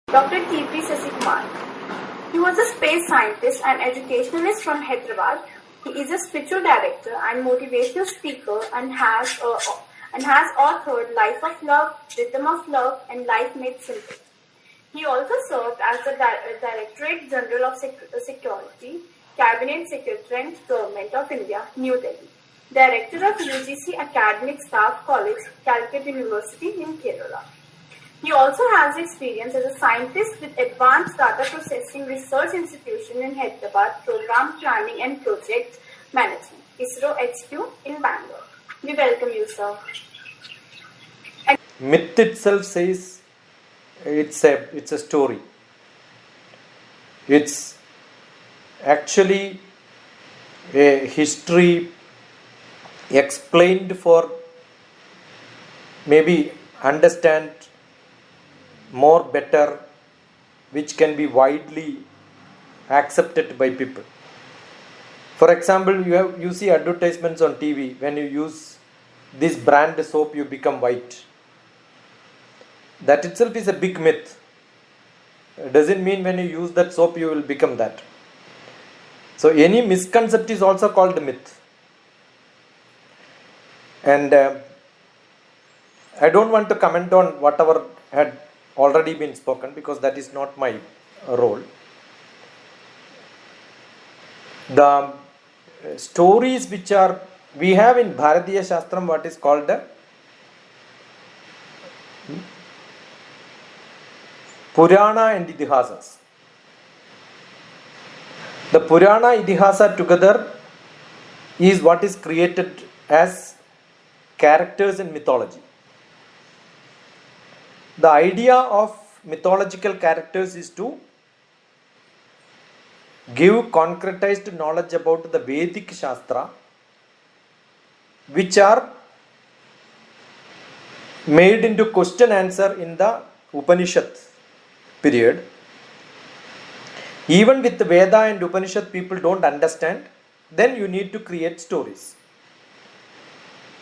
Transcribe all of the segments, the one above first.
Dr. T.P. Sasikumar. He was a space scientist and educationalist from Hyderabad. He is a spiritual director and motivational speaker and has authored Life of Love, Rhythm of Love, and Life Made Simple. He also served as the Directorate General of Security, Cabinet Secretary, Government of India, New Delhi. Director of UGC Academic Staff College, Calicut University in Kerala. He also has experience as a scientist with Advanced Data Processing Research Institution in Hyderabad, Program Planning and Project Management, ISRO HQ in Bangalore. We welcome you, sir. Myth itself says it's a story. It's actually a history explained for maybe understand more better, which can be widely accepted by people. For example, you see advertisements on TV. When you use this brand soap, you become white. That itself is a big myth. It doesn't mean when you use that soap you will become that. So any misconception is also called a myth. And I don't want to comment on whatever had already been spoken because that is not my role. The stories which we have in Bharatiya Shastram what is called the Purana and Idihasas. The Purana Idihasa together is what is created as characters in mythology. The idea of mythological characters is to give concretized knowledge about the Vedic Shastra, which are made into question answer in the Upanishad period. Even with the Veda and Upanishad people don't understand, then you need to create stories.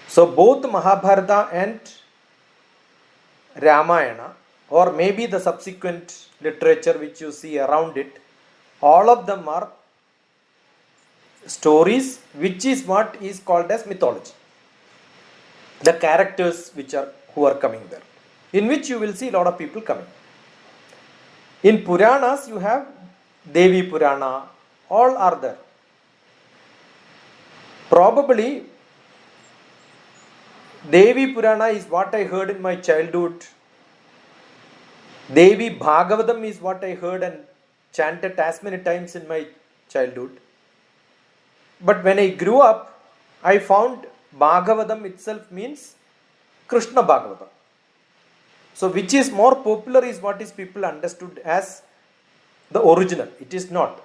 So both Mahabharata and Ramayana, or maybe the subsequent literature which you see around it, all of them are stories, which is what is called as mythology. The characters who are coming there, in which you will see a lot of people coming. In Puranas you have Devi Purana, all are there. Probably Devi Purana is what I heard in my childhood. Devi Bhagavatam is what I heard and chanted as many times in my childhood. But when I grew up, I found Bhagavatam itself means Krishna Bhagavatam. So which is more popular is what is people understood as the original. It is not.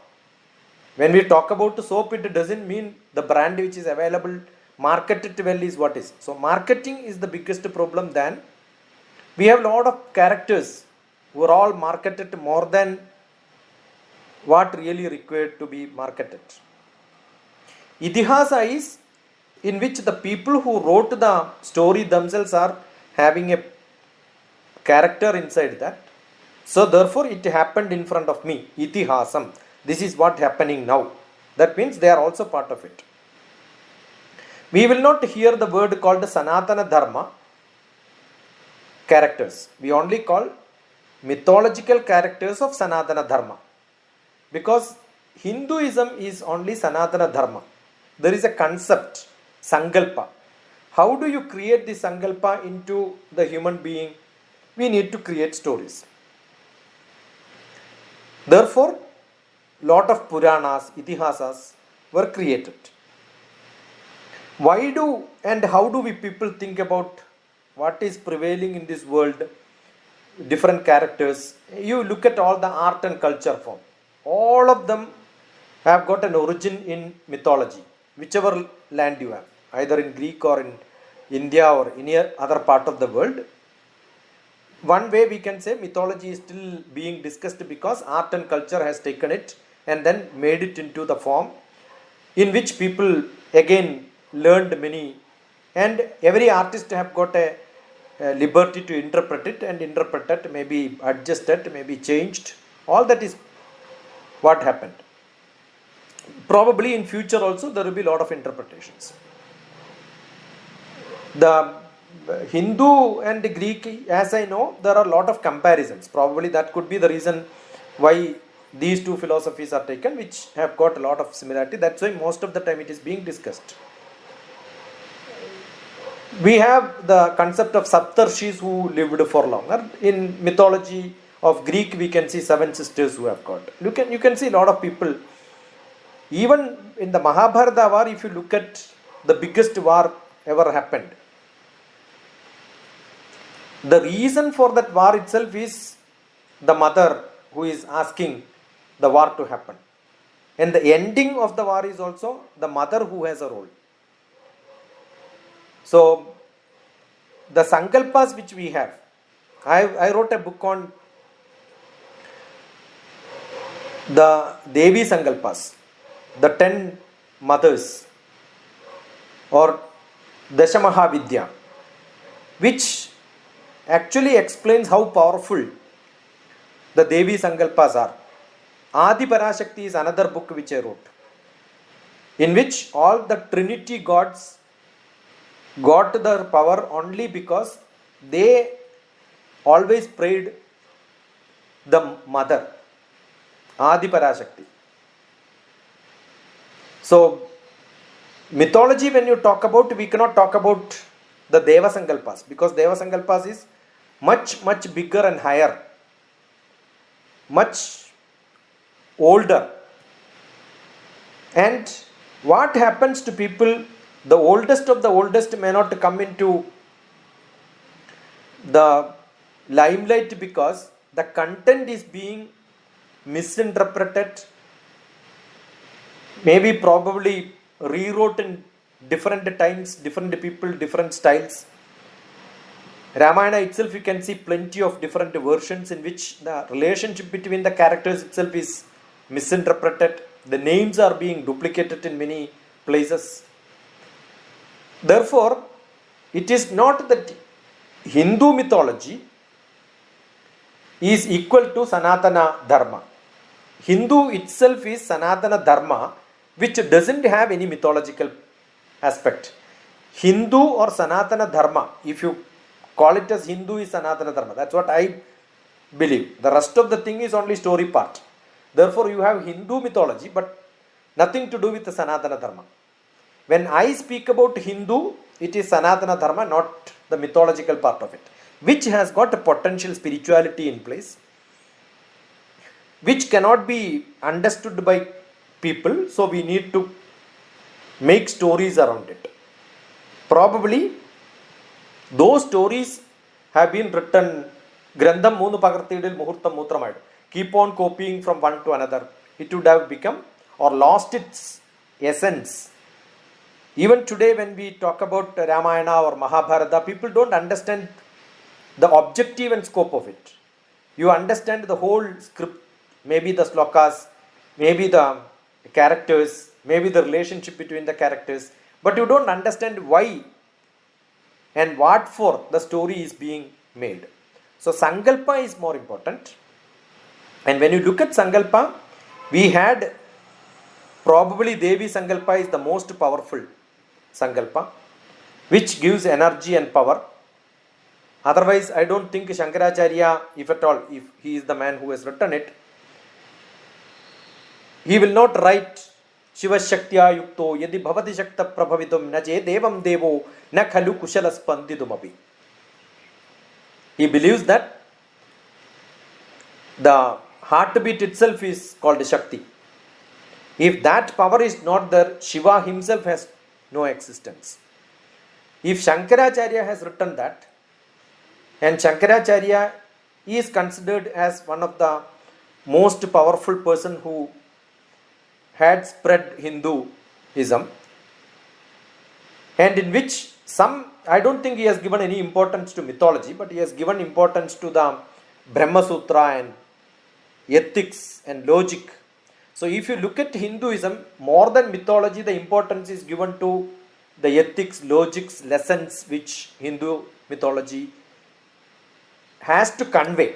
When we talk about soap, it doesn't mean the brand which is available, marketed well is what is. So marketing is the biggest problem. Then we have a lot of characters who are all marketed more than what really required to be marketed. Idihasa is in which the people who wrote the story themselves are having a character inside that. So therefore it happened in front of me. Itihasam. This is what happening now. That means they are also part of it. We will not hear the word called Sanatana Dharma characters. We only call mythological characters of Sanatana Dharma. Because Hinduism is only Sanatana Dharma. There is a concept, Sankalpa. How do you create the Sankalpa into the human being? We need to create stories. Therefore, lot of Puranas, Itihasas were created. Why do and how do we people think about what is prevailing in this world? Different characters. You look at all the art and culture form. All of them have got an origin in mythology, whichever land you have, either in Greek or in India or any other part of the world. One way we can say mythology is still being discussed because art and culture has taken it and then made it into the form in which people again learned many, and every artist have got a liberty to interpret it and interpret it, maybe adjusted, maybe changed. All that is what happened. Probably in future also there will be a lot of interpretations. The Hindu and Greek, as I know, there are a lot of comparisons. Probably that could be the reason why these two philosophies are taken, which have got a lot of similarity. That's why most of the time it is being discussed. We have the concept of Saptarshis who lived for longer. In mythology of Greek, we can see 7 sisters who have got. You can see a lot of people. Even in the Mahabharata war, if you look at the biggest war ever happened, the reason for that war itself is the mother who is asking the war to happen. And the ending of the war is also the mother who has a role. So, the Sankalpas which we have, I wrote a book on the Devi Sankalpas, the 10 mothers or Dashamahavidya, which actually explains how powerful the Devi Sankalpas are. Adi Parashakti is another book which I wrote, in which all the Trinity gods got their power only because they always prayed the mother, Adi Parashakti. So, mythology, when you talk about, we cannot talk about the Deva Sankalpas, because Deva Sankalpas is much bigger and higher, much older. And what happens to people, the oldest of the oldest may not come into the limelight because the content is being misinterpreted, maybe probably rewrote in different times, different people, different styles. Ramayana itself, you can see plenty of different versions in which the relationship between the characters itself is misinterpreted. The names are being duplicated in many places. Therefore, it is not that Hindu mythology is equal to Sanatana Dharma. Hindu itself is Sanatana Dharma, which doesn't have any mythological aspect. Hindu or Sanatana Dharma, if you call it as Hindu, is Sanatana Dharma. That's what I believe. The rest of the thing is only story part. Therefore, you have Hindu mythology, but nothing to do with the Sanatana Dharma. When I speak about Hindu, it is Sanatana Dharma, not the mythological part of it, which has got a potential spirituality in place, which cannot be understood by people, so we need to make stories around it. Probably those stories have been written, Grandam Moonu Pagarthidil Muhurtam Mutramadu. Keep on copying from one to another. It would have become or lost its essence. Even today, when we talk about Ramayana or Mahabharata, people don't understand the objective and scope of it. You understand the whole script, maybe the slokas, maybe the characters, maybe the relationship between the characters, but you don't understand why and what for the story is being made. So Sankalpa is more important. And when you look at Sankalpa, we had probably Devi Sankalpa is the most powerful Sankalpa, which gives energy and power. Otherwise, I don't think Shankaracharya, if at all, if he is the man who has written it, he will not write Shiva Shaktya Yukto Yadi Bhavati Shakta Prabhavitum Naje Devam Devo Na Khalu Kushala Spandidumabi. He believes that the heartbeat itself is called Shakti. If that power is not there, Shiva himself has no existence. If Shankaracharya has written that, and Shankaracharya is considered as one of the most powerful person who had spread Hinduism, and in which I don't think he has given any importance to mythology, but he has given importance to the Brahma Sutra and ethics and logic. So if you look at Hinduism, more than mythology, the importance is given to the ethics, logics, lessons which Hindu mythology has to convey.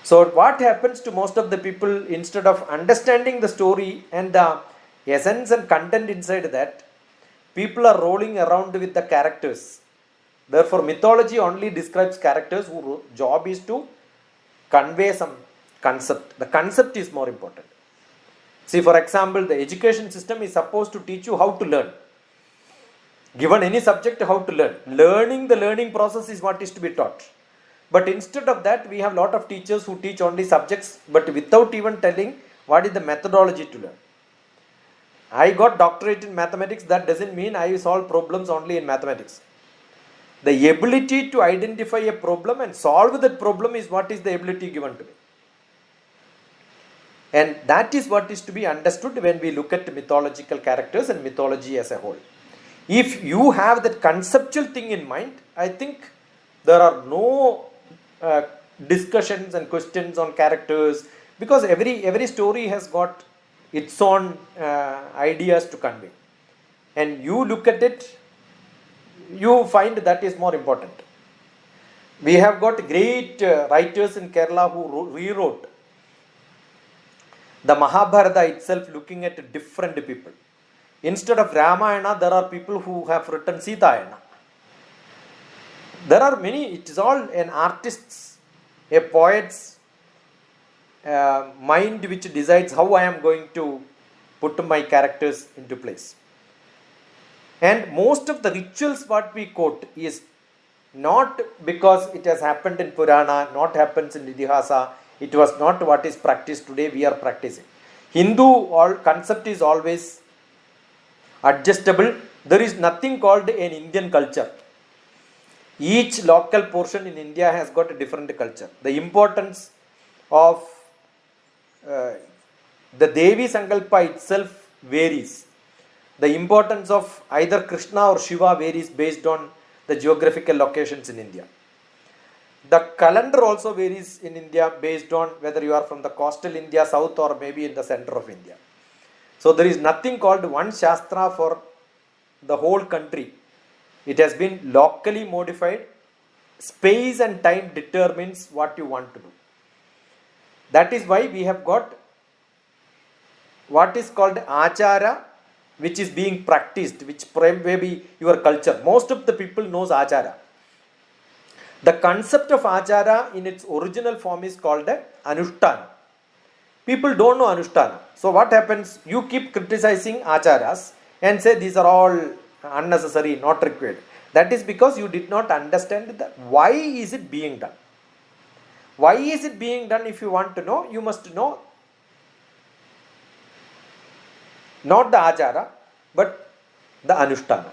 So what happens to most of the people, instead of understanding the story and the essence and content inside that, people are rolling around with the characters. Therefore, mythology only describes characters whose job is to convey some concept. The concept is more important. See, for example, the education system is supposed to teach you how to learn. Given any subject, how to learn. Learning, the learning process is what is to be taught. But instead of that, we have a lot of teachers who teach only subjects, but without even telling what is the methodology to learn. I got doctorate in mathematics. That doesn't mean I solve problems only in mathematics. The ability to identify a problem and solve that problem is what is the ability given to me. And that is what is to be understood when we look at mythological characters and mythology as a whole. If you have that conceptual thing in mind, I think there are no discussions and questions on characters, because every story has got its own ideas to convey. And you look at it, you find that is more important. We have got great writers in Kerala who rewrote the Mahabharata itself, looking at different people. Instead of Ramayana, there are people who have written Sitayana. There are many, it is all an artist's, a poet's mind which decides how I am going to put my characters into place. And most of the rituals what we quote is not because it has happened in Purana, not happens in Idihasa, it was not what is practiced today, we are practicing. Hindu concept is always adjustable. There is nothing called an Indian culture. Each local portion in India has got a different culture. The importance of the Devi Sankalpa itself varies. The importance of either Krishna or Shiva varies based on the geographical locations in India. The calendar also varies in India based on whether you are from the coastal India, south, or maybe in the center of India. So there is nothing called one Shastra for the whole country. It has been locally modified. Space and time determines what you want to do. That is why we have got what is called Achara, which is being practiced, which may be your culture. Most of the people knows Achara. The concept of Achara in its original form is called Anushtana. People don't know Anushtana. So what happens? You keep criticizing Acharas and say these are all unnecessary, not required. That is because you did not understand why is it being done. Why is it being done? If you want to know, you must know not the Achara, but the Anushtana.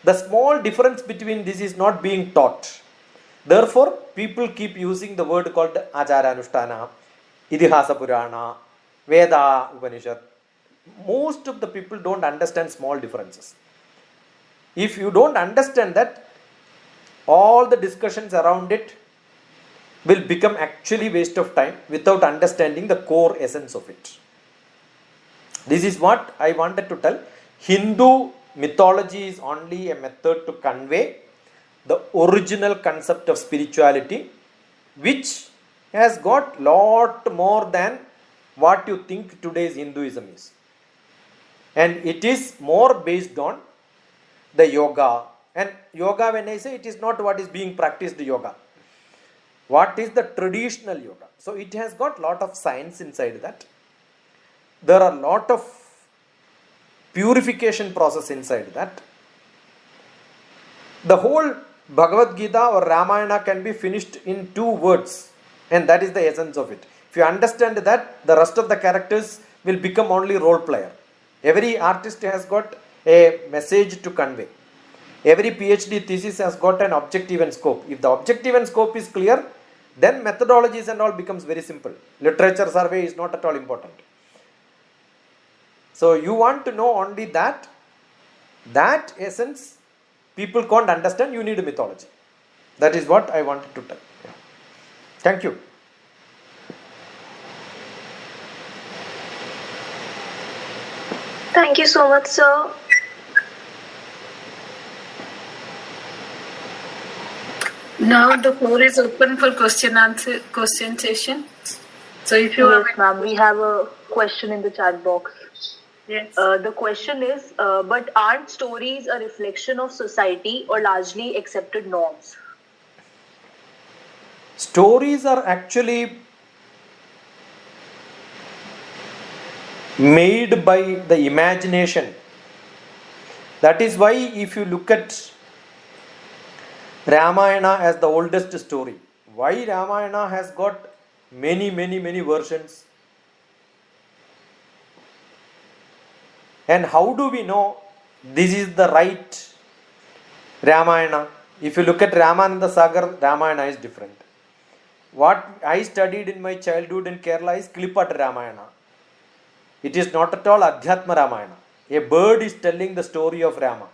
The small difference between this is not being taught. Therefore, people keep using the word called Achara Anushtana, Idihasa Purana, Veda Upanishad. Most of the people don't understand small differences. If you don't understand that, all the discussions around it will become actually waste of time without understanding the core essence of it. This is what I wanted to tell. Hindu mythology is only a method to convey the original concept of spirituality, which has got lot more than what you think today's Hinduism is. And it is more based on the yoga. And yoga, when I say, it is not what is being practiced yoga. What is the traditional yoga? So it has got lot of science inside that. There are lot of purification process inside that. The whole Bhagavad Gita or Ramayana can be finished in 2 words, and that is the essence of it. If you understand that, the rest of the characters will become only role player. Every artist has got a message to convey. Every PhD thesis has got an objective and scope. If the objective and scope is clear, then methodologies and all becomes very simple. Literature survey is not at all important. So you want to know only that essence people can't understand, you need a mythology. That is what I wanted to tell. Yeah. Thank you. Thank you so much, sir. Now the floor is open for question session. So if you Yes, ma'am. We have a question in the chat box. yes. The question is, but aren't stories a reflection of society or largely accepted norms? Stories are actually made by the imagination. That is why if you look at Ramayana as the oldest story, why Ramayana has got many versions, and how do we know this is the right Ramayana? If you look at Ramananda Sagar, Ramayana is different. What I studied in my childhood in Kerala is Klipat Ramayana. It is not at all Adhyatma Ramayana. A bird is telling the story of Rama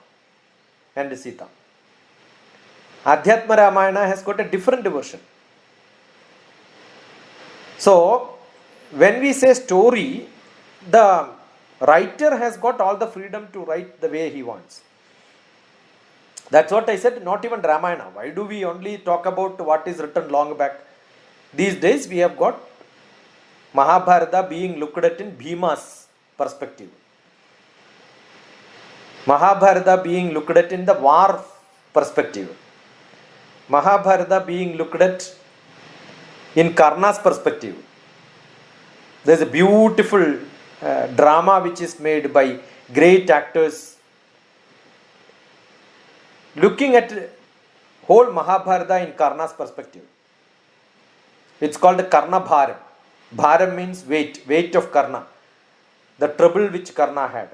and Sita. Adhyatma Ramayana has got a different version. So, when we say story, the writer has got all the freedom to write the way he wants. That's what I said, not even Ramayana. Why do we only talk about what is written long back? These days we have got Mahabharata being looked at in Bhima's perspective. Mahabharata being looked at in the war perspective. Mahabharata being looked at in Karna's perspective. There is a beautiful drama which is made by great actors looking at whole Mahabharata in Karna's perspective. It's called Karna Bharam. Bharam means weight of Karna, the trouble which Karna had.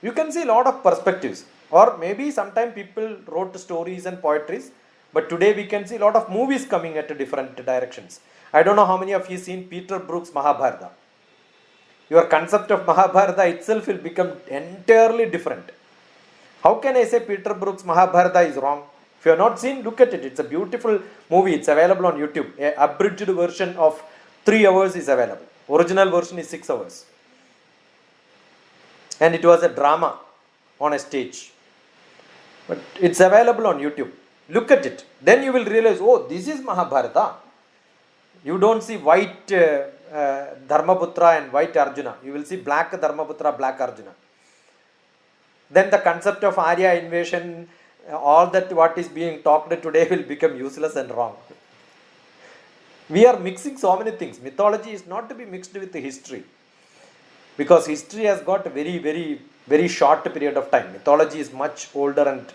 You can see a lot of perspectives, or maybe sometime people wrote stories and poetries, but today we can see a lot of movies coming at different directions. I don't know how many of you seen Peter Brook's Mahabharata. Your concept of Mahabharata itself will become entirely different. How can I say Peter Brook's Mahabharata is wrong? If you have not seen, look at it. It's a beautiful movie. It's available on YouTube. An abridged version of 3 hours is available. Original version is 6 hours. And it was a drama on a stage. But it's available on YouTube. Look at it. Then you will realize, oh, this is Mahabharata. You don't see white Dharmaputra and white Arjuna. You will see black Dharmaputra, black Arjuna. Then the concept of Arya invasion, all that what is being talked today will become useless and wrong. We are mixing so many things. Mythology is not to be mixed with history, because history has got a very short period of time. Mythology is much older and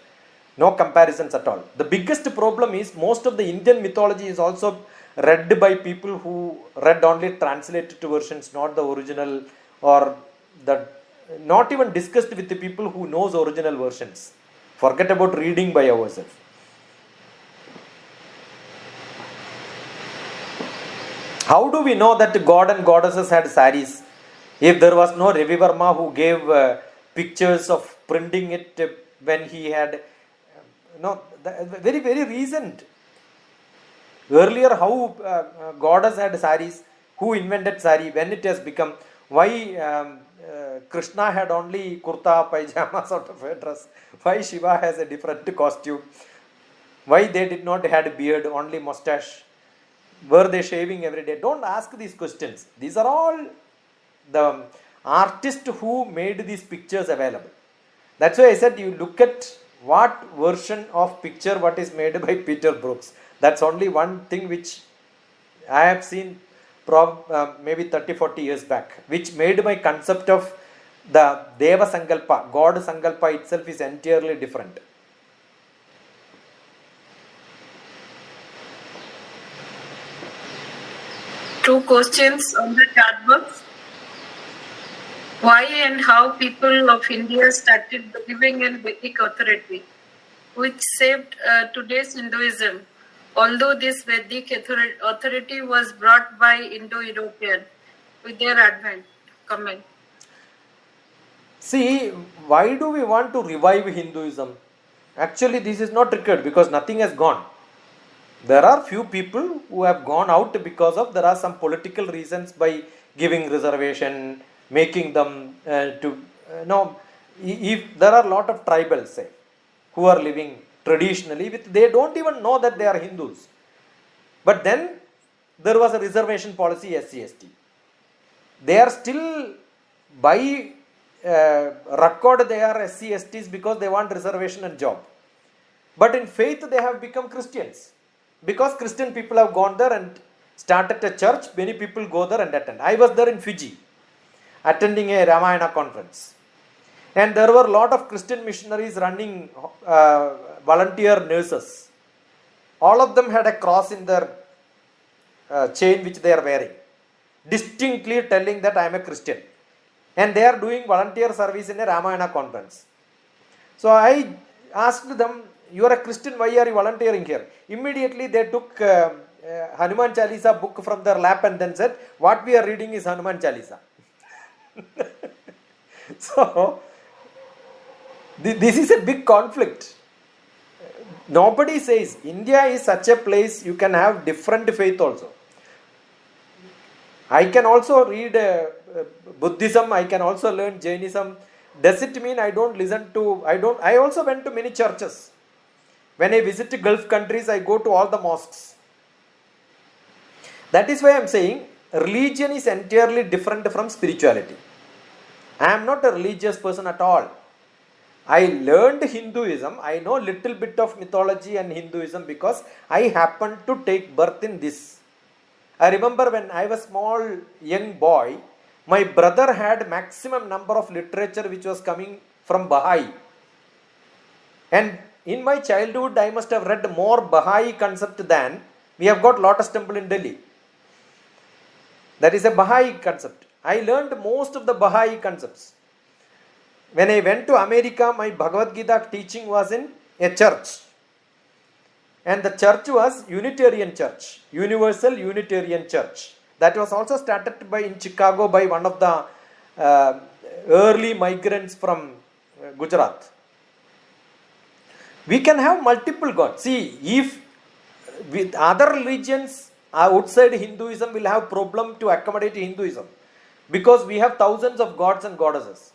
no comparisons at all. The biggest problem is most of the Indian mythology is also read by people who read only translated versions, not the original, or not even discussed with the people who knows original versions. Forget about reading by ourselves. How do we know that God and goddesses had saris? If there was no Ravi Verma who gave pictures of printing it when he had, very recent. Earlier, how goddess had saris? Who invented sari? When it has become? Why Krishna had only kurta, pajama sort of a dress? Why Shiva has a different costume? Why they did not had beard, only mustache? Were they shaving every day? Don't ask these questions. These are all the artist who made these pictures available. That's why I said you look at what version of picture what is made by Peter Brooks. That's only one thing which I have seen maybe 30-40 years back, which made my concept of the Deva Sankalpa, God Sankalpa itself is entirely different. Two questions on the chat box. Why and how people of India started believing in Vedic authority, which shaped today's Hinduism, although this Vedic authority was brought by Indo-European with their advent? Comment. See, why do we want to revive Hinduism? Actually, this is not required because nothing has gone. There are few people who have gone out because of there are some political reasons by giving reservation, making them if there are a lot of tribals, say, who are living traditionally, they don't even know that they are Hindus. But then there was a reservation policy, SC/ST. They are still by record they are SC/STs because they want reservation and job. But in faith they have become Christians because Christian people have gone there and started a church. Many people go there and attend. I was there in Fiji attending a Ramayana conference, and there were a lot of Christian missionaries running volunteer nurses. All of them had a cross in their chain which they are wearing, distinctly telling that I am a Christian, and they are doing volunteer service in a Ramayana conference. So I asked them, you are a Christian, why are you volunteering here? Immediately they took Hanuman Chalisa book from their lap and then said, what we are reading is Hanuman Chalisa. So this is a big conflict. Nobody says India is such a place you can have different faith also. I can also read Buddhism, I can also learn Jainism. Does it mean I don't listen to, I also went to many churches. When I visit Gulf countries, I go to all the mosques. That is why I am saying religion is entirely different from spirituality. I am not a religious person at all. I learned Hinduism. I know little bit of mythology and Hinduism because I happened to take birth in this. I remember when I was small young boy, my brother had maximum number of literature which was coming from Baha'i. And in my childhood, I must have read more Baha'i concept than we have got Lotus Temple in Delhi. That is a Baha'i concept. I learned most of the Baha'i concepts. When I went to America, my Bhagavad Gita teaching was in a church. And the church was Unitarian Church, Universal Unitarian Church. That was also started in Chicago by one of the early migrants from Gujarat. We can have multiple gods. See, if with other religions outside Hinduism will have problem to accommodate Hinduism because we have thousands of gods and goddesses.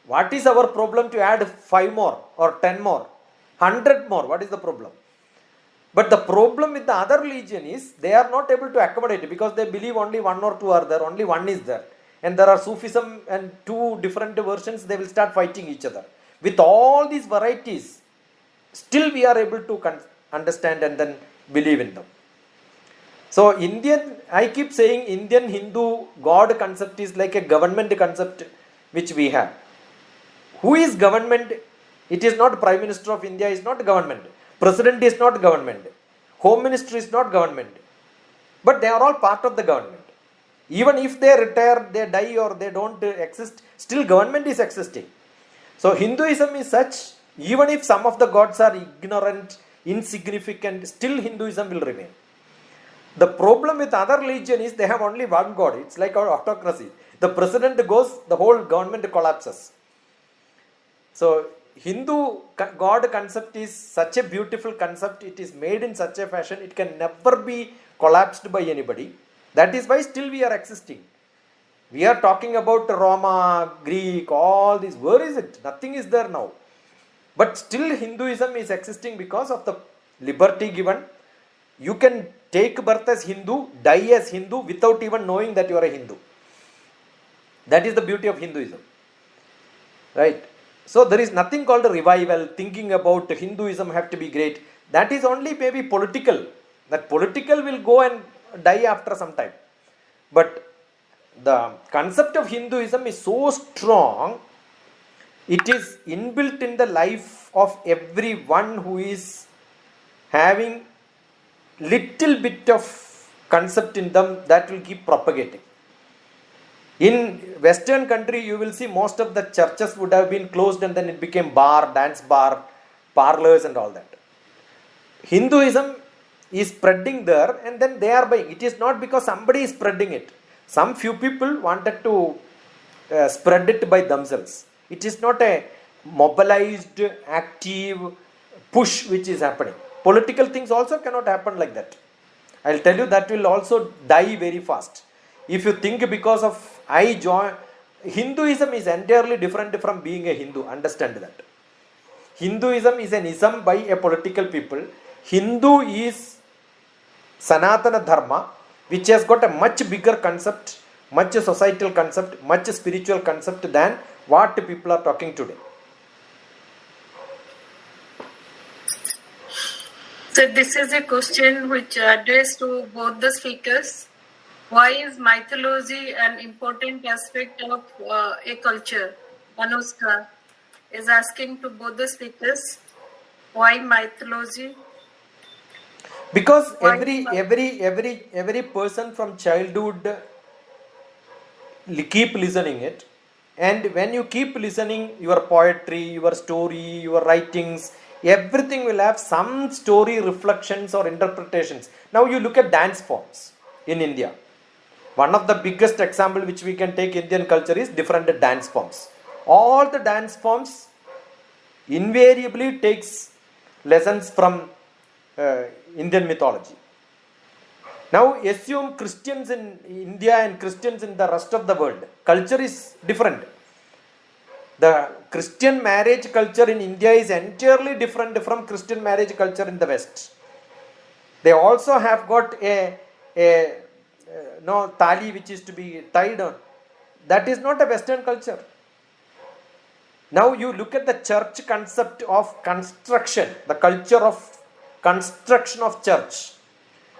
What is our problem to add 5 more or 10 more, 100 more? What is the problem? But the problem with the other religion is they are not able to accommodate it because they believe only 1 or 2 are there, only one is there. And there are Sufism and 2 different versions, they will start fighting each other. With all these varieties, still we are able to understand and then believe in them. So I keep saying Indian Hindu God concept is like a government concept which we have. Who is government? It is not Prime Minister of India is not government. President is not government. Home Minister is not government. But they are all part of the government. Even if they retire, they die or they don't exist, still government is existing. So Hinduism is such, even if some of the gods are ignorant, insignificant, still Hinduism will remain. The problem with other religion is they have only one God. It's like our autocracy. The president goes, the whole government collapses. So Hindu God concept is such a beautiful concept. It is made in such a fashion. It can never be collapsed by anybody. That is why still we are existing. We are talking about Roma, Greek, all this. Where is it? Nothing is there now. But still Hinduism is existing because of the liberty given. You can take birth as Hindu, die as Hindu without even knowing that you are a Hindu. That is the beauty of Hinduism. Right? So there is nothing called a revival, thinking about Hinduism have to be great. That is only maybe political. That political will go and die after some time. But the concept of Hinduism is so strong, it is inbuilt in the life of everyone who is having little bit of concept in them that will keep propagating. In Western country, you will see most of the churches would have been closed and then it became bar, dance bar, parlors and all that. Hinduism is spreading there and then they are buying. It is not because somebody is spreading it. Some few people wanted to spread it by themselves. It is not a mobilized, active push which is happening. Political things also cannot happen like that. I will tell you that will also die very fast. If you think because of Hinduism is entirely different from being a Hindu. Understand that. Hinduism is an ism by a political people. Hindu is Sanatana Dharma, which has got a much bigger concept, much societal concept, much spiritual concept than what people are talking today. So this is a question which addressed to both the speakers. Why is mythology an important aspect of a culture? Anushka is asking to both the speakers, why mythology? Because Why every person from childhood keep listening it, and when you keep listening your poetry, your story, your writings, everything will have some story reflections or interpretations. Now you look at dance forms in India. One of the biggest example which we can take Indian culture is different dance forms. All the dance forms invariably takes lessons from Indian mythology. Now assume Christians in India and Christians in the rest of the world. Culture is different. The Christian marriage culture in India is entirely different from Christian marriage culture in the West. They also have got a tali which is to be tied on. That is not a Western culture. Now you look at the church concept of construction, the culture of construction of church.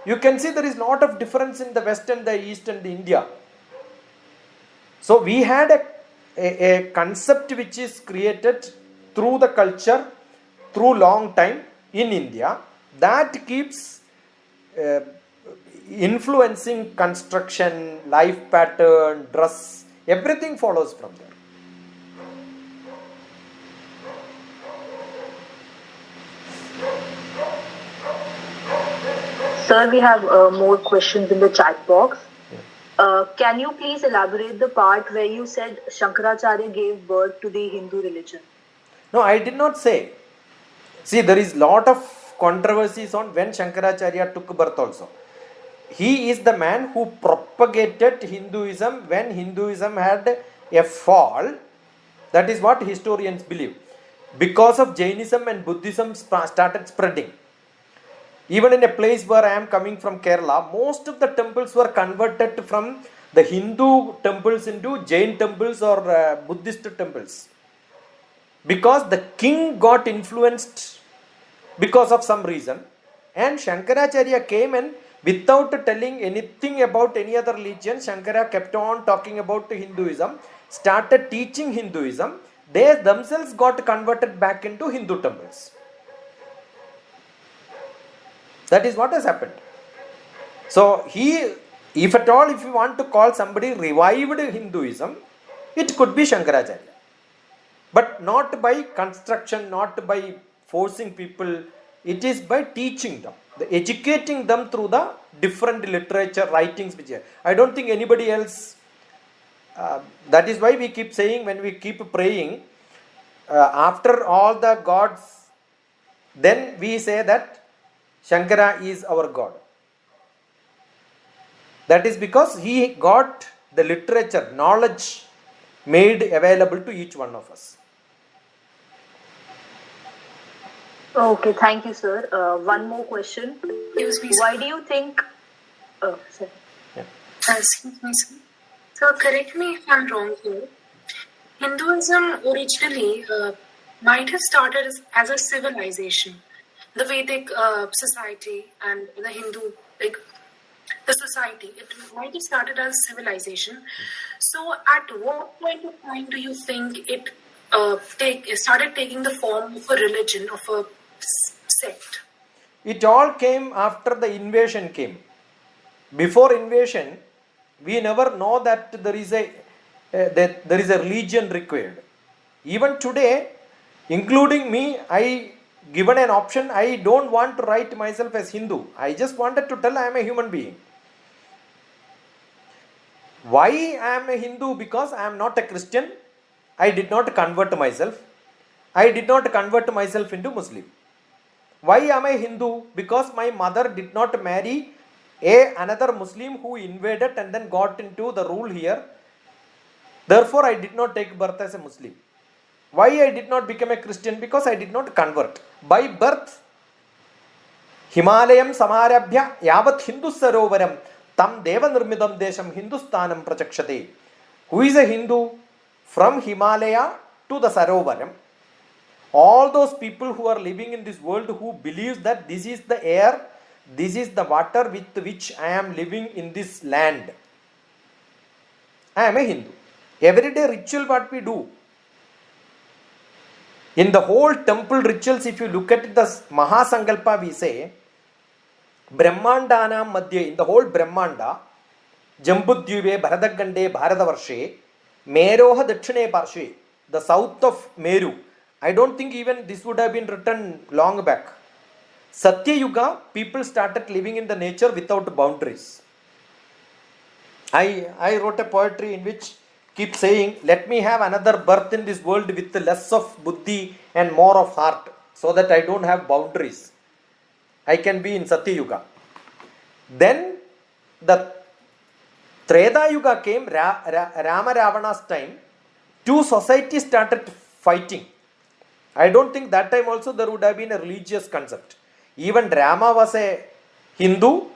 You can see there is a lot of difference in the West and the East and the India. So we had a concept which is created through the culture, through long time in India, that keeps influencing construction, life pattern, dress, everything follows from there. Sir, we have more questions in the chat box. Can you please elaborate the part where you said Shankaracharya gave birth to the Hindu religion? No, I did not say. See, there is lot of controversies on when Shankaracharya took birth also. He is the man who propagated Hinduism when Hinduism had a fall. That is what historians believe. Because of Jainism and Buddhism started spreading. Even in a place where I am coming from, Kerala, most of the temples were converted from the Hindu temples into Jain temples or Buddhist temples. Because the king got influenced because of some reason, and Shankaracharya came and without telling anything about any other religion, Shankara kept on talking about Hinduism, started teaching Hinduism. They themselves got converted back into Hindu temples. That is what has happened. So if at all, if you want to call somebody revived Hinduism, it could be Shankaracharya. But not by construction, not by forcing people. It is by teaching them, educating them through the different literature, writings. I don't think anybody else. That is why we keep saying, when we keep praying, after all the gods, then we say that Shankara is our God. That is because he got the literature, knowledge made available to each one of us. Okay, thank you, sir. One more question. Excuse me, Why do you think... sorry. excuse me, sir. So correct me if I'm wrong here. Hinduism originally might have started as a civilization. The Vedic society and the Hindu, the society, it might have started as civilization. So at what point of time do you think it started taking the form of a religion, of a sect? It all came after the invasion came. Before invasion, we never know that there is a religion required. Even today, including me, given an option, I don't want to write myself as Hindu. I just wanted to tell I am a human being. Why I am a Hindu? Because I am not a Christian. I did not convert myself. I did not convert myself into Muslim. Why am I Hindu? Because my mother did not marry another Muslim who invaded and then got into the rule here. Therefore, I did not take birth as a Muslim. Why I did not become a Christian? Because I did not convert. By birth, Himalayam samarabhya yavat Hindu sarovaram tam deva nirmidam desham Hindustanam prachakshate. Who is a Hindu? From Himalaya to the Sarovaram. All those people who are living in this world who believes that this is the air, this is the water with which I am living in this land. I am a Hindu. Everyday ritual what we do. In the whole temple rituals, if you look at the Mahasankalpa, we say, Brahmandanam Madhye, in the whole Brahmanda, Jambudyuve, Bharadagande, Bharadavarshe, Meroha Dakshine Parshe, the south of Meru. I don't think even this would have been written long back. Satya Yuga, people started living in the nature without boundaries. I wrote a poetry in which keep saying, let me have another birth in this world with less of buddhi and more of heart, so that I don't have boundaries. I can be in Satya Yuga. Then the Treta Yuga came, Rama Ravana's time, two societies started fighting. I don't think that time also there would have been a religious concept. Even Rama was a Hindu,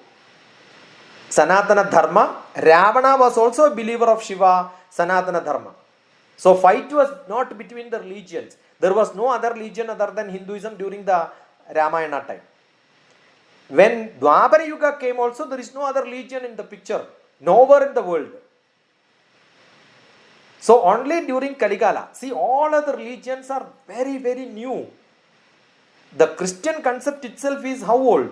Sanatana Dharma. Ravana was also a believer of Shiva, Sanatana Dharma. So fight was not between the religions. There was no other religion other than Hinduism during the Ramayana time. When Dwapara Yuga came also, there is no other religion in the picture. Nowhere in the world. So only during Kaligala. See, all other religions are very, very new. The Christian concept itself is how old?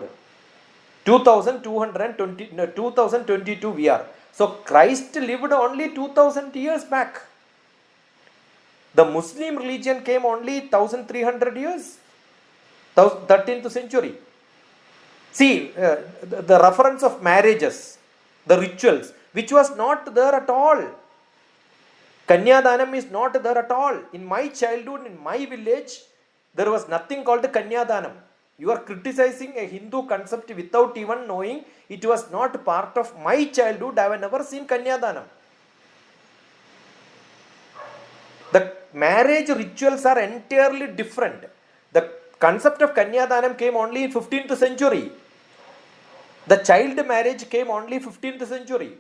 2022 we are. So Christ lived only 2000 years back. The Muslim religion came only 1300 years. 13th century. See, the reference of marriages, the rituals, which was not there at all. Kanyadanam is not there at all. In my childhood, in my village, there was nothing called Kanyadanam. You are criticizing a Hindu concept without even knowing it was not part of my childhood. I have never seen Kanyadanam. The marriage rituals are entirely different. The concept of Kanyadanam came only in 15th century. The child marriage came only 15th century.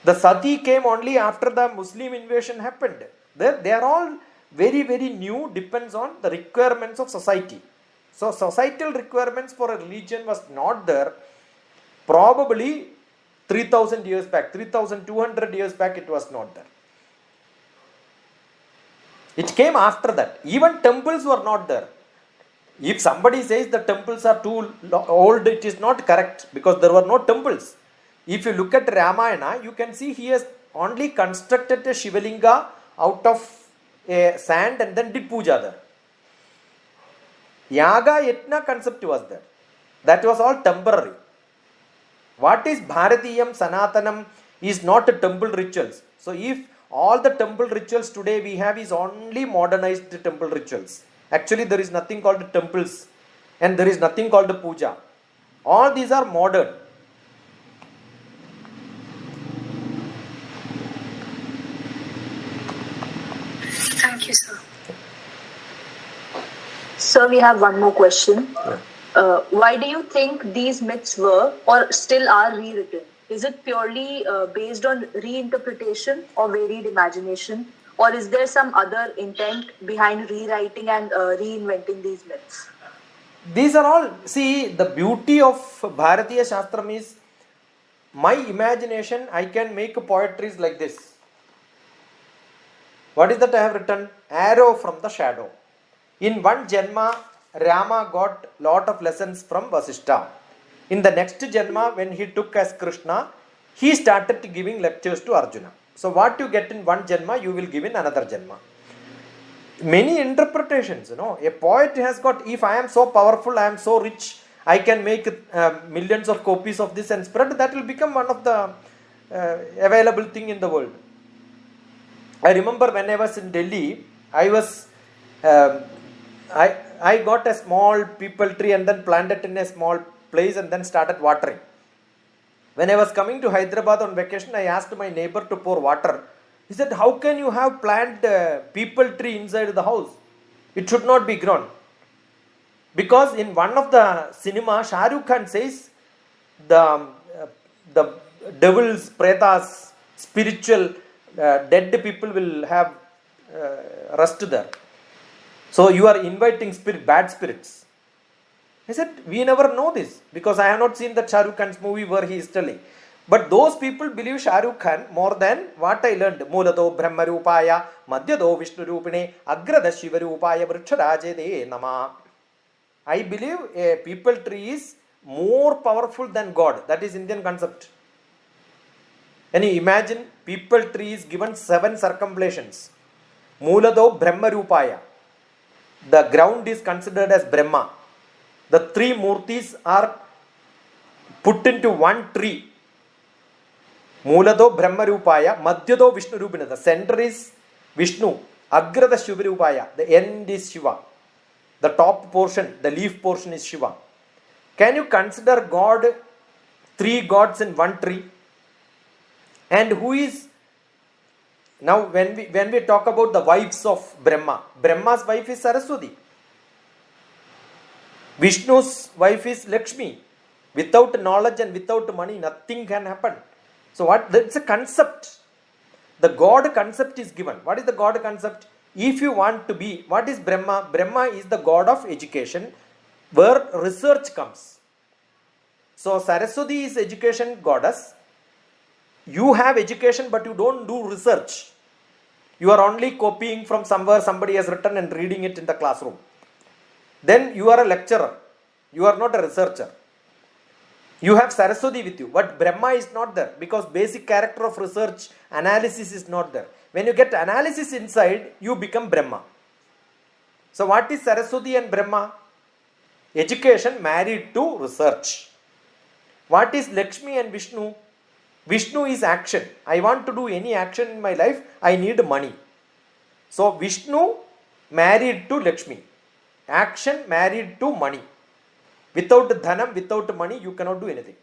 The sati came only after the Muslim invasion happened. They are all very, very new, depends on the requirements of society. So societal requirements for a religion was not there. Probably 3000 years back, 3200 years back it was not there. It came after that. Even temples were not there. If somebody says the temples are too old, it is not correct because there were no temples. If you look at Ramayana, you can see he has only constructed a Shivalinga out of a sand and then did puja there. Yaga Yatna concept was there. That was all temporary. What is Bharatiyam Sanatanam is not a temple rituals. So if all the temple rituals today we have is only modernized temple rituals. Actually there is nothing called temples and there is nothing called puja. All these are modern. Thank you, sir. Sir, we have one more question. Why do you think these myths were or still are rewritten? Is it purely based on reinterpretation or varied imagination? Or is there some other intent behind rewriting and reinventing these myths? These are all, see, the beauty of Bharatiya Shastram is my imagination, I can make poetries like this. What is that I have written? Arrow from the shadow. In one Janma, Rama got lot of lessons from Vasishtha. In the next Janma, when he took as Krishna, he started giving lectures to Arjuna. So what you get in one Janma, you will give in another Janma. Many interpretations, a poet has got, if I am so powerful, I am so rich, I can make millions of copies of this and spread, that will become one of the available thing in the world. I remember when I was in Delhi, I got a small peepal tree and then planted in a small place and then started watering. When I was coming to Hyderabad on vacation, I asked my neighbor to pour water. He said, how can you have planted a people tree inside the house? It should not be grown. Because in one of the cinema, Shah Rukh Khan says, the devils, pretas, spiritual dead people will have rest there. So you are inviting bad spirits. I said, we never know this because I have not seen that Shah Rukh Khan's movie where he is telling. But those people believe Shah Rukh Khan more than what I learned. Mulado Brahma Rupaya, Madhyado Vishnu Rupine, Agrada Shiva Rupaya, Vriksharaje Nama. I believe a people tree is more powerful than God. That is Indian concept. Can you imagine? People tree is given 7 circumambulations. Mulado Brahma Rupaya. The ground is considered as Brahma. The 3 murtis are put into one tree. Mulado Brahma Rupaya, Madhyado Vishnu Rupina. The center is Vishnu. Agrada Shiva Rupaya. The end is Shiva. The top portion, the leaf portion is Shiva. Can you consider God, 3 gods in one tree? And who is, now when we talk about the wives of Brahma, Brahma's wife is Saraswati. Vishnu's wife is Lakshmi. Without knowledge and without money, nothing can happen. So what? That's a concept. The God concept is given. What is the God concept? If you want to be, what is Brahma? Brahma is the God of education where research comes. So Saraswati is education goddess. You have education but you don't do research. You are only copying from somewhere somebody has written and reading it in the classroom. Then you are a lecturer. You are not a researcher. You have Saraswati with you, but Brahma is not there because basic character of research analysis is not there. When you get analysis inside, you become Brahma. So what is Saraswati and Brahma? Education married to research. What is Lakshmi and Vishnu? Vishnu is action. I want to do any action in my life, I need money. So Vishnu married to Lakshmi. Action married to money. Without dhanam, without money, you cannot do anything.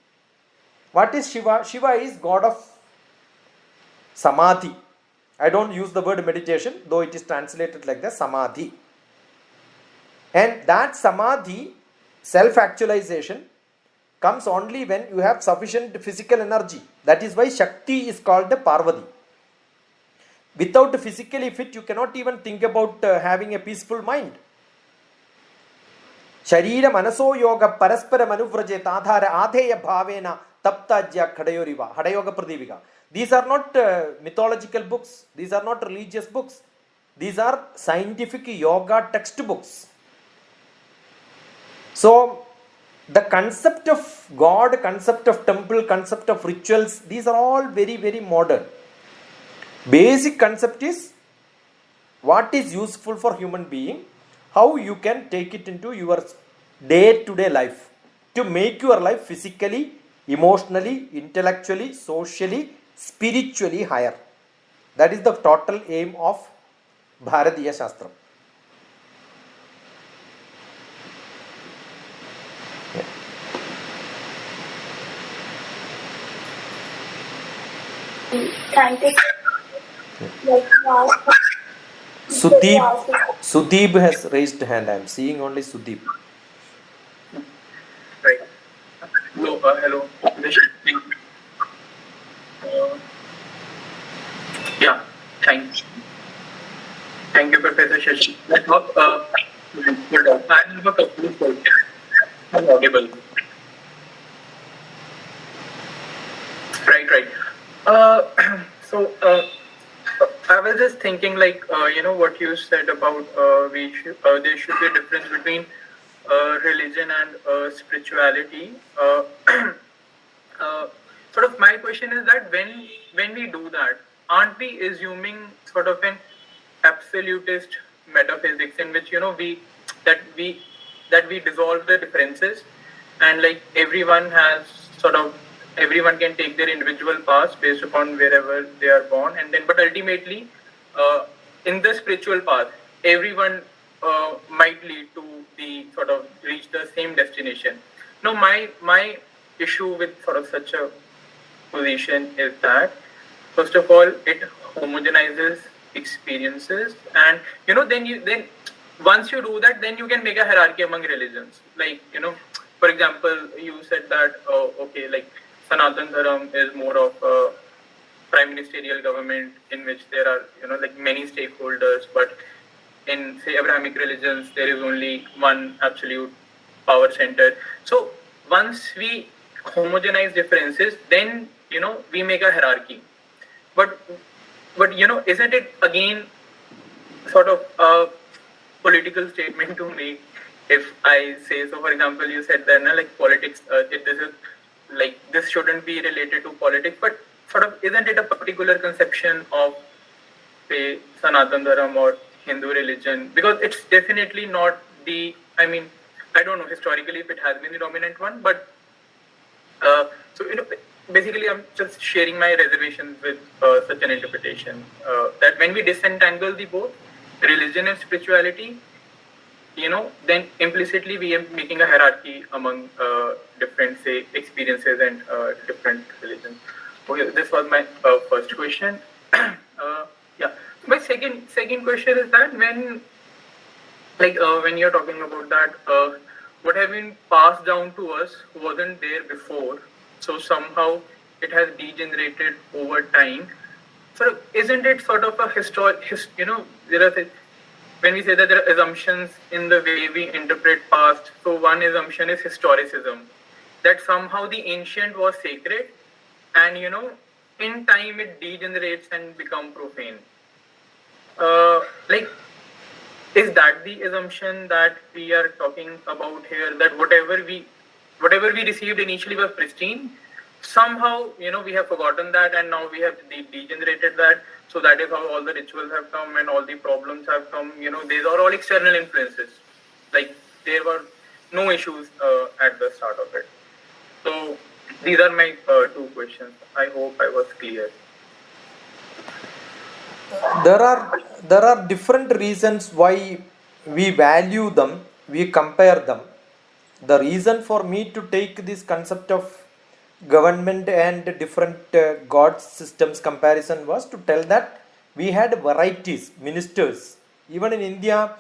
What is Shiva? Shiva is God of Samadhi. I don't use the word meditation, though it is translated like the Samadhi. And that Samadhi, self-actualization, comes only when you have sufficient physical energy. That is why Shakti is called the Parvati. Without physically fit, you cannot even think about having a peaceful mind. Sharira manaso yoga paraspara manuvrajeta adhara adheya bhavena taptajya khadayoriva hadayoga pradivika. These are not mythological books. These are not religious books. These are scientific yoga textbooks. So the concept of God, concept of temple, concept of rituals, these are all very, very modern. Basic concept is what is useful for human being, how you can take it into your day-to-day life to make your life physically, emotionally, intellectually, socially, spiritually higher. That is the total aim of Bharatiya Shastram. Thank you. Sudeep has raised hand. I am seeing only Sudeep. Right. Hello. Yeah. Thank you, Professor Shashi. I have a couple of questions. I'm audible. Right. So I was just thinking, like, what you said about there should be a difference between religion and spirituality. Sort of my question is that when we do that, aren't we assuming sort of an absolutist metaphysics in which we dissolve the differences and like everyone can take their individual paths based upon wherever they are born, and then but ultimately in the spiritual path everyone might lead to the sort of reach the same destination. Now my issue with sort of such a position is that first of all, it homogenizes experiences, and then once you do that, then you can make a hierarchy among religions. Like, for example, you said that okay, like Sanatan Dharam is more of a prime ministerial government in which there are like many stakeholders, but in say Abrahamic religions there is only one absolute power center. So once we homogenize differences, then we make a hierarchy. But isn't it again sort of a political statement to make if I say so? For example, you said that like politics, this shouldn't be related to politics, but sort of isn't it a particular conception of say Sanatan Dharam or Hindu religion? Because it's definitely not the, I mean, I don't know historically if it has been the dominant one, but so basically I'm just sharing my reservations with such an interpretation that when we disentangle the both religion and spirituality, then implicitly we are making a hierarchy among different say experiences and different religions. Okay, this was my first question. Yeah, my second question is that when you're talking about that what have been passed down to us wasn't there before, so somehow it has degenerated over time. So isn't it sort of a there are when we say that there are assumptions in the way we interpret past, so one assumption is historicism, that somehow the ancient was sacred and in time it degenerates and become profane. Is that the assumption that we are talking about here, that whatever we received initially was pristine, somehow we have forgotten that and now we have degenerated that, so that is how all the rituals have come and all the problems have come. These are all external influences, like there were no issues at the start of it. So these are my two questions. I hope I was clear. There are different reasons why we value them, we compare them. The reason for me to take this concept of government and different god systems comparison was to tell that we had varieties, ministers. Even in India,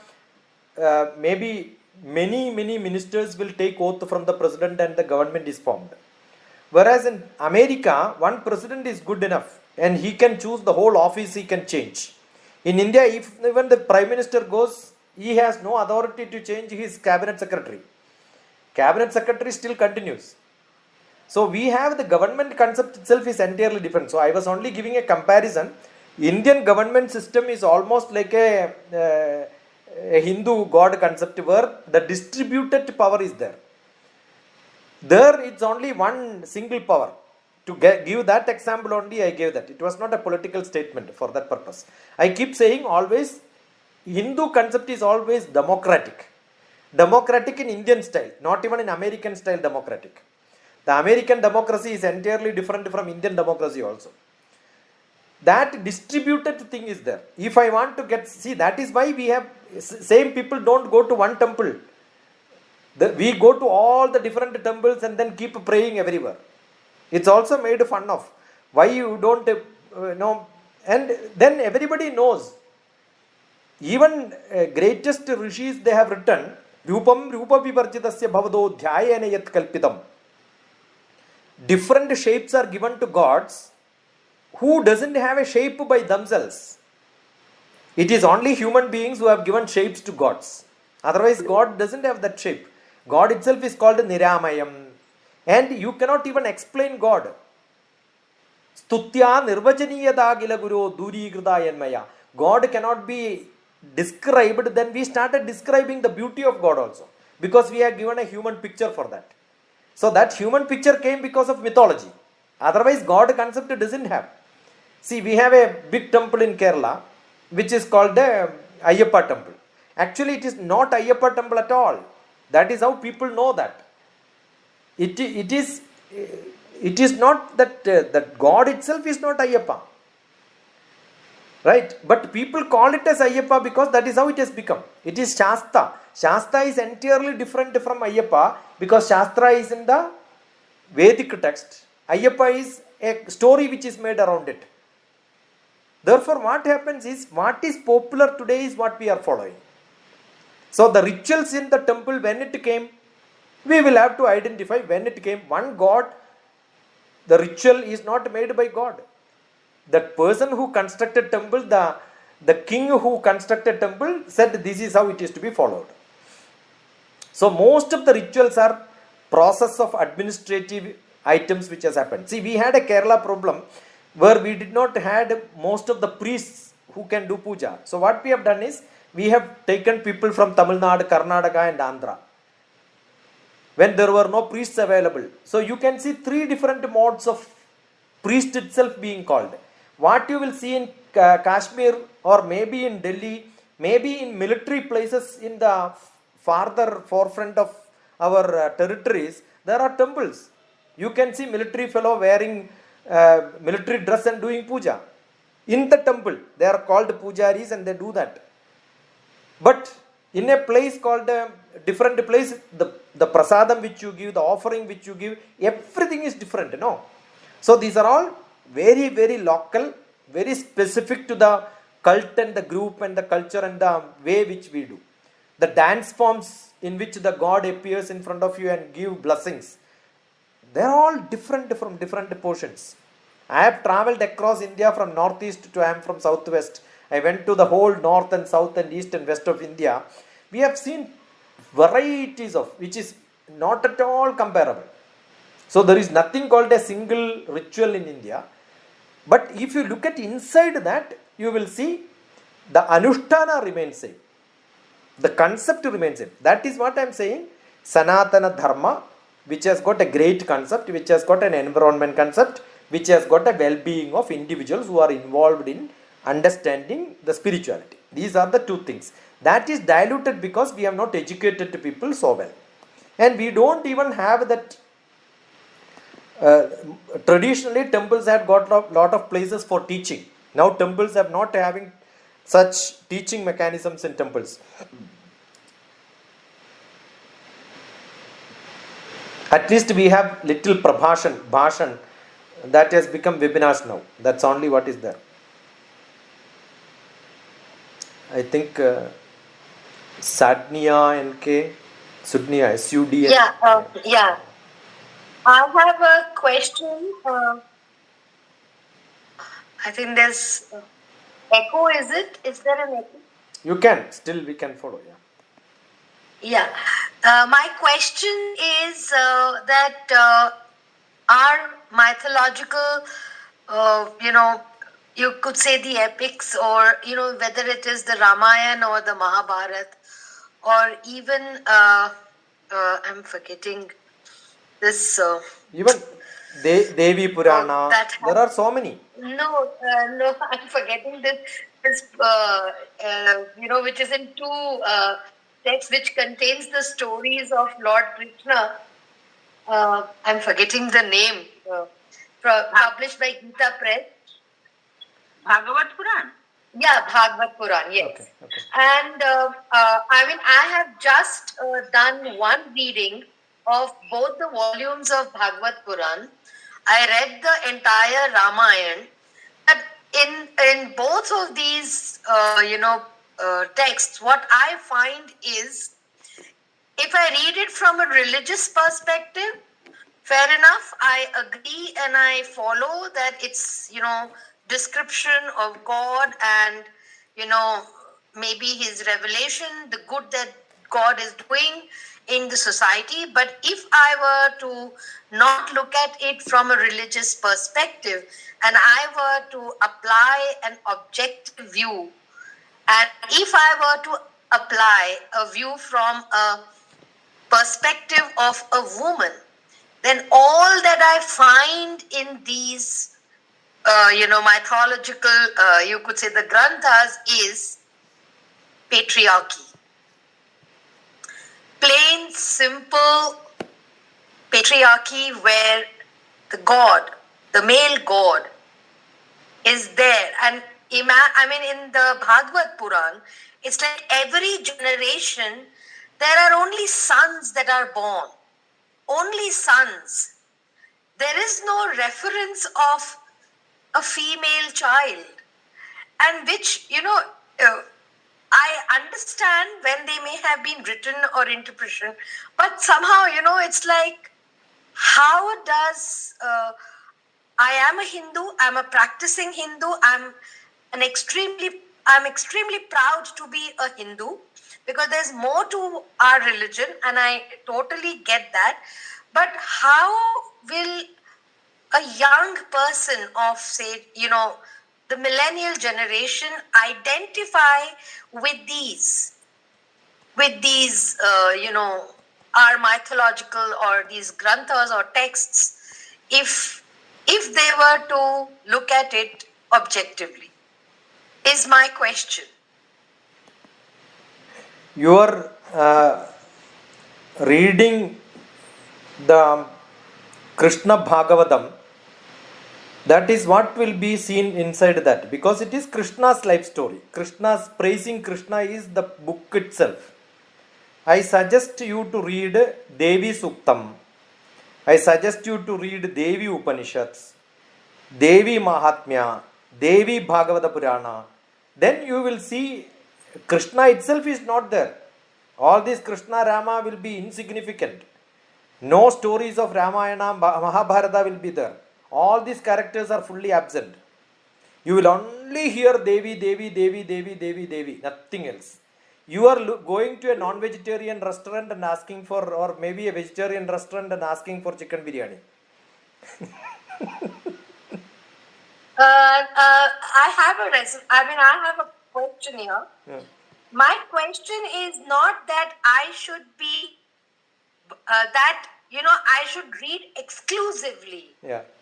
maybe many ministers will take oath from the president and the government is formed. Whereas in America, one president is good enough and he can choose the whole office, he can change. In India, if even the prime minister goes, he has no authority to change his cabinet secretary. Cabinet secretary still continues. So we have the government concept itself is entirely different. So I was only giving a comparison. Indian government system is almost like a Hindu god concept where the distributed power is there. There it's only one single power. To give that example only, I gave that. It was not a political statement for that purpose. I keep saying always, Hindu concept is always democratic. Democratic in Indian style, not even in American style democratic. The American democracy is entirely different from Indian democracy also. That distributed thing is there. If I want to see, that is why we have, same people don't go to one temple. We go to all the different temples and then keep praying everywhere. It's also made fun of. Why you don't know? And then everybody knows. Even greatest rishis, they have written, Rupam Rupa Vivarjitasya Bhavado Dhyayana Yat Kalpitam. Different shapes are given to gods who doesn't have a shape by themselves. It is only human beings who have given shapes to gods. Otherwise, God doesn't have that shape. God itself is called Niramayam. And you cannot even explain God. Stutya nirvajaniyada gila guru duri kridayanmaya. God cannot be described. Then we started describing the beauty of God also. Because we have given a human picture for that. So that human picture came because of mythology. Otherwise, God concept doesn't have. See, we have a big temple in Kerala, which is called the Ayyappa temple. Actually, it is not Ayyappa temple at all. That is how people know that. It is not that that God itself is not Ayyappa. Right? But people call it as Ayyappa because that is how it has become. It is Shasta. Shasta is entirely different from Ayyappa because Shastra is in the Vedic text. Ayyappa is a story which is made around it. Therefore, what happens is, what is popular today is what we are following. So the rituals in the temple, when it came, we will have to identify when it came. One God, the ritual is not made by God. That person who constructed temple, the king who constructed temple said this is how it is to be followed. So most of the rituals are process of administrative items which has happened. See, we had a Kerala problem where we did not had most of the priests who can do puja. So what we have done is, we have taken people from Tamil Nadu, Karnataka and Andhra, when there were no priests available. So you can see three different modes of priest itself being called. What you will see in Kashmir or maybe in Delhi, maybe in military places in the farther forefront of our territories, there are temples. You can see military fellow wearing military dress and doing puja in the temple. They are called pujaris and they do that. But in a place called a different place, the prasadam which you give, the offering which you give, everything is different. No. So these are all very, very local, very specific to the cult and the group and the culture and the way which we do. The dance forms in which the God appears in front of you and give blessings, they are all different from different portions. I have traveled across India from northeast to I am from southwest. I went to the whole north and south and east and west of India. We have seen varieties of, which is not at all comparable. So there is nothing called a single ritual in India. But if you look at inside that, you will see the Anushtana remains same. The concept remains same. That is what I am saying. Sanatana Dharma, which has got a great concept, which has got an environment concept, which has got a well-being of individuals who are involved in understanding the spirituality. These are the two things. That is diluted because we have not educated people so well. And we don't even have that. Traditionally, temples had got a lot of places for teaching. Now temples are not having such teaching mechanisms in temples. At least we have little bhashan, that has become webinars now. That's only what is there. I think Sadnia NK, Sudnia, SUDN. Yeah. I have a question. I think there's echo. Is it? Is there an echo? You can still, we can follow. Yeah. My question is that our mythological, you could say the epics, or whether it is the Ramayana or the Mahabharata, or even I'm forgetting this. Even Devi Purana, there are so many. No, I'm forgetting this which is in two texts, which contains the stories of Lord Krishna. I'm forgetting the name. Published by Gita Press. Bhagavad Puran. Yeah, Bhagavad Puran, yes. Okay. And I have just done one reading of both the volumes of Bhagavad Puran. I read the entire Ramayana. But in both of these, texts, what I find is, if I read it from a religious perspective, fair enough, I agree and I follow that it's, description of God and, maybe his revelation, the good that God is doing in the society. But if I were to not look at it from a religious perspective, and I were to apply an objective view, and if I were to apply a view from a perspective of a woman, then all that I find in these, mythological, you could say the granthas, is patriarchy. Plain, simple patriarchy, where the male god, is there. And in the Bhagavad Puran, it's like every generation, there are only sons that are born. Only sons. There is no reference of a female child. and which, I understand when they may have been written or interpreted, but somehow, it's like, how does I am a Hindu, I'm a practicing Hindu, I'm extremely proud to be a Hindu, because there's more to our religion, and I totally get that. But how will a young person of, say, the millennial generation identify with these our mythological or these granthas or texts, if they were to look at it objectively, is my question. You are reading the Krishna Bhagavatam. That is what will be seen inside that, because it is Krishna's life story. Krishna's praising Krishna is the book itself. I suggest you to read Devi Suktam. I suggest you to read Devi Upanishads, Devi Mahatmya, Devi Bhagavata Purana. Then you will see Krishna itself is not there. All this Krishna Rama will be insignificant. No stories of Ramayana, Mahabharata will be there. All these characters are fully absent. You will only hear Devi, Devi, Devi, Devi, Devi, Devi, nothing else. You are going to a non-vegetarian restaurant and asking for, or maybe a vegetarian restaurant and asking for chicken biryani. I have a question here. Yeah. My question is not that I should be I should read exclusively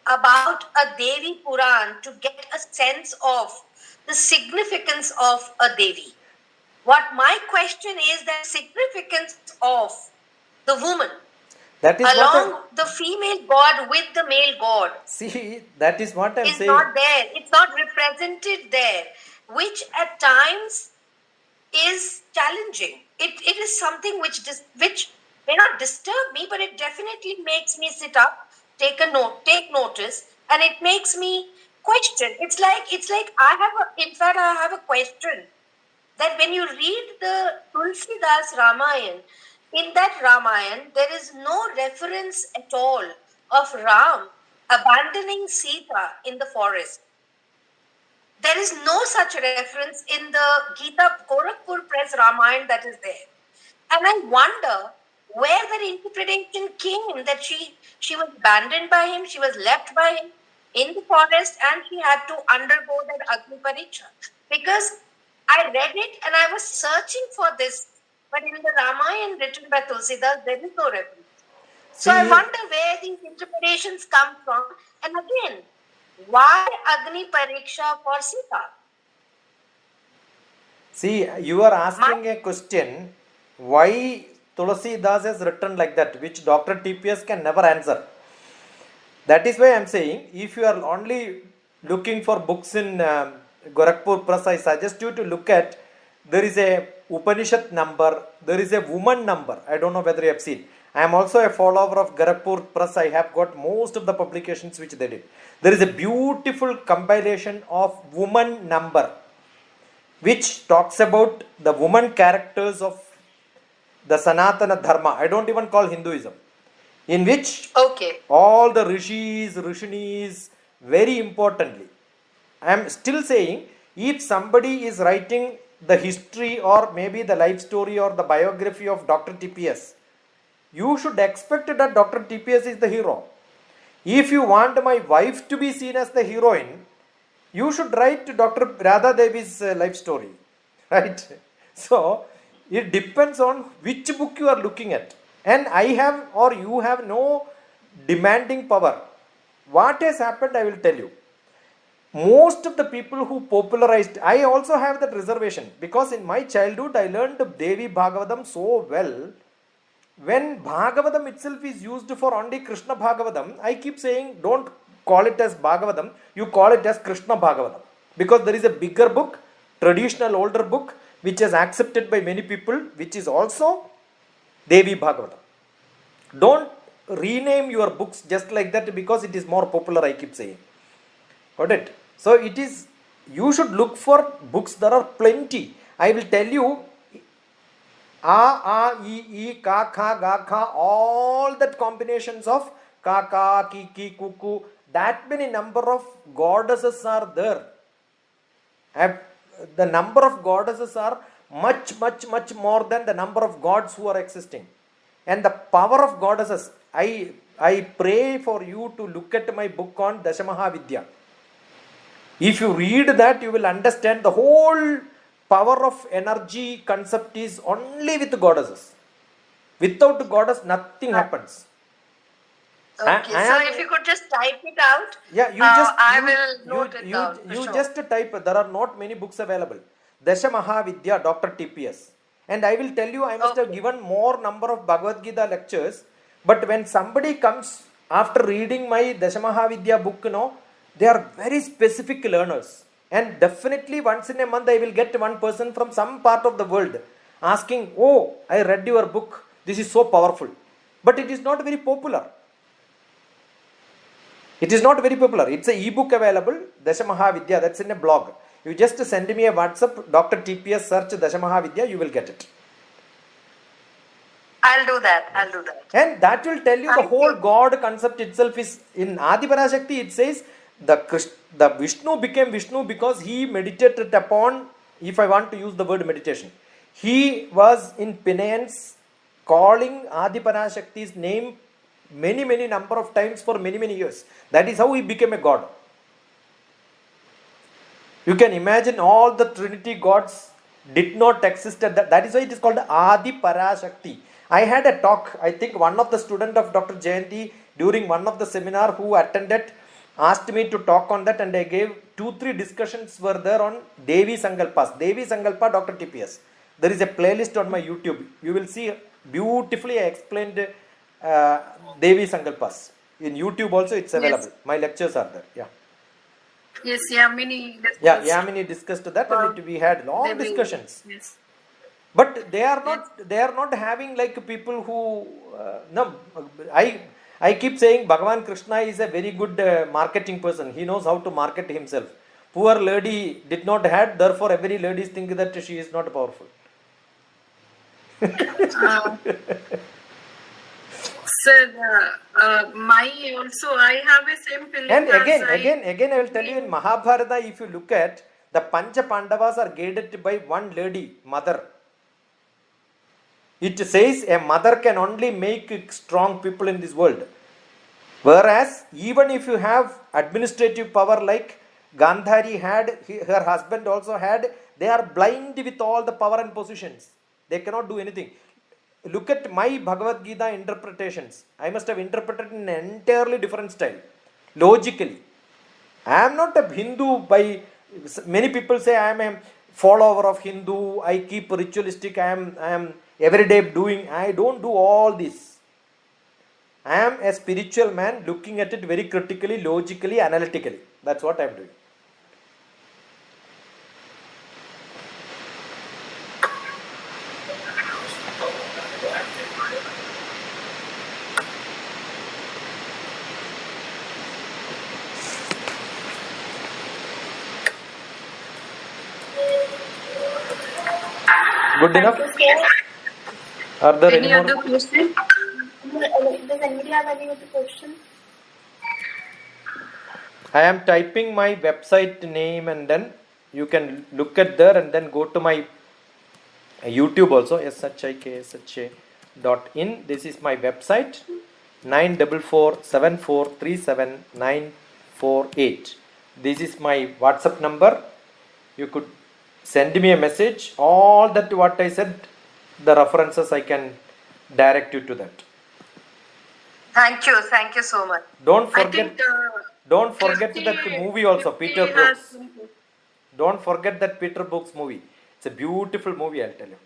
about a Devi Puran to get a sense of the significance of a Devi. What my question is the significance of the woman, That is along the female god with the male god. See, that is what I am It's saying. not there. It's not represented there, which at times is challenging. It is something which may not disturb me, but it definitely makes me sit up, take notice, and it makes me question. It's like I have a question that when you read the Tulsidas Ramayan, in that Ramayan, there is no reference at all of Ram abandoning Sita in the forest. There is no such reference in the Gita Gorakhpur Press Ramayan that is there. And I wonder where that interpretation came, that she was abandoned by him, she was left by him in the forest, and she had to undergo that Agni Pariksha. Because I read it and I was searching for this, but in the Ramayan written by Tulsidas, there is no reference. So I wonder where these interpretations come from. And again, why Agni Pariksha for Sita? See, you are asking a question, why Tulsidas has written like that, which Dr. TPS can never answer. That is why I am saying, if you are only looking for books in Gorakhpur Press, I suggest you to look at, there is a Upanishad number, there is a woman number. I don't know whether you have seen. I am also a follower of Gorakhpur Press. I have got most of the publications which they did. There is a beautiful compilation of woman number, which talks about the woman characters of the Sanatana Dharma. I don't even call Hinduism. In which all the rishis, rishinis, very importantly, I am still saying, if somebody is writing the history or maybe the life story or the biography of Dr. TPS, you should expect that Dr. TPS is the hero. If you want my wife to be seen as the heroine, you should write Dr. Radha Devi's life story. Right? So, it depends on which book you are looking at. And I have or you have no demanding power. What has happened, I will tell you. Most of the people who popularized, I also have that reservation, because in my childhood I learned Devi Bhagavatam so well. When Bhagavatam itself is used for only Krishna Bhagavatam, I keep saying, don't call it as Bhagavatam, you call it as Krishna Bhagavatam. Because there is a bigger book, traditional older book, which is accepted by many people, which is also Devi Bhagavatam. Don't rename your books just like that because it is more popular, I keep saying. Got it? So it is you should look for books. There are plenty. I will tell you, ka, kha, ga, kha, all that combinations of ka, ka, ki, ki, kuku, that many number of goddesses are there. The number of goddesses are much, much, much more than the number of gods who are existing. And the power of goddesses, I pray for you to look at my book on Dashamahavidya. If you read that, you will understand the whole power of energy concept is only with goddesses. Without goddess, nothing happens. Okay, so if you could just type it out, Yeah, I will note it down. for you sure. just type. There are not many books available. Dashamahavidya, Dr. TPS. And I will tell you, I must have given more number of Bhagavad Gita lectures. But when somebody comes after reading my Dashamahavidya book, they are very specific learners. And definitely once in a month, I will get one person from some part of the world asking, "Oh, I read your book. This is so powerful." But it is not very popular. It is not very popular. It's an e-book available, Dashamahavidya, that's in a blog. You just send me a WhatsApp, Dr. TPS, search Dashamahavidya, you will get it. I'll do that. And that will tell you the whole God concept itself is, in Adi Parashakti, it says, the Vishnu became Vishnu because he meditated upon, if I want to use the word meditation, he was in penance calling Adi Parashakti's name many number of times for many years. That is how he became a god. You can imagine all the Trinity gods did not exist at that. That is why it is called Adi Parashakti. I had a talk, I think one of the students of Dr. Jayanti during one of the seminar who attended asked me to talk on that, and I gave 2-3 discussions were there on Devi Sankalpas. Devi Sankalpa, Dr. TPS. There is a playlist on my YouTube. You will see beautifully I explained Devi Sankalpas. In YouTube also it's available. Yes. My lectures are there. Yeah. Yes, Yamini. Yeah, Yamini discussed that, and we had long Devi. discussions. Yes. But they are not having like people who no. I keep saying Bhagavan Krishna is a very good marketing person. He knows how to market himself. Poor lady did not had, therefore every lady think that she is not powerful. Sir, I have a same feeling. And as again, I will tell you in Mahabharata, if you look at the Pancha Pandavas are guided by one lady, mother. It says a mother can only make strong people in this world. Whereas, even if you have administrative power like Gandhari had, her husband also had, they are blind with all the power and positions. They cannot do anything. Look at my Bhagavad Gita interpretations. I must have interpreted in an entirely different style. Logically. I am not a Hindu by... Many people say I am a follower of Hindu. I keep ritualistic. I am every day doing... I don't do all this. I am a spiritual man looking at it very critically, logically, analytically. That's what I am doing. Good enough? Are there any any other more? question? Does anybody have any other question? I am typing my website name, and then you can look at there and then go to my YouTube also, shiksh.in. This is my website, 94474374948. This is my WhatsApp number. You could send me a message. All that what I said, the references, I can direct you to that. Thank you so much. Don't I forget. think Don't forget Kirti- that movie also, Kirti Peter has Brooks. some- Don't forget that Peter Brooks movie. It's a beautiful movie, I'll tell you.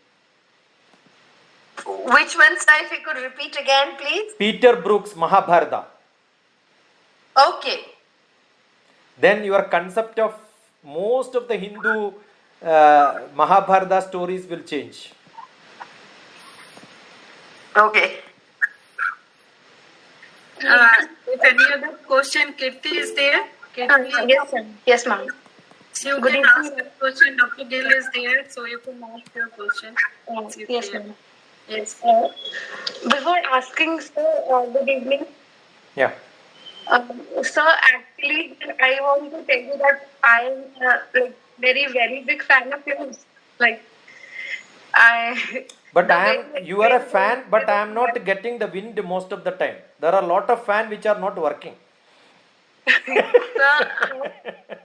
Which one, sir? If you could repeat again, please. Peter Brooks, Mahabharata. Okay. Then your concept of most of the Hindu Mahabharata stories will change. Okay. if any other question, Kirti is there. Kirti, Yes, sir. Yes, ma'am. You Good can evening. ask a question. Dr. Gill is there, so you can ask your question. She's Yes, there. ma'am. Yes. Before asking, sir, good evening. Yeah. Sir, actually, I want to tell you that I am like very big fan of yours. Like I, But the I way am, you you are a explain fan, but I am not things, getting the wind most of the time. There are a lot of fans which are not working. sir,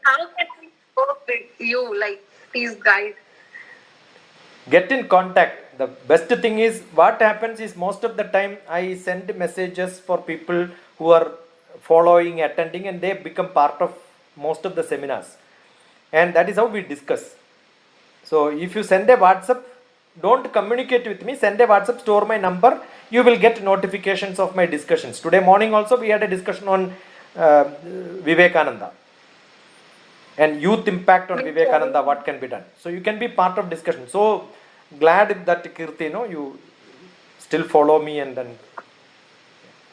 how can I work with you? Like, please guide. Get in contact. The best thing is what happens is most of the time I send messages for people who are following, attending, and they become part of most of the seminars. And that is how we discuss. So if you send a WhatsApp, don't communicate with me, send a WhatsApp, store my number, you will get notifications of my discussions. Today morning also we had a discussion on Vivekananda and youth impact on Vivekananda, what can be done. So you can be part of discussion. So glad that Kirti, you still follow me, and then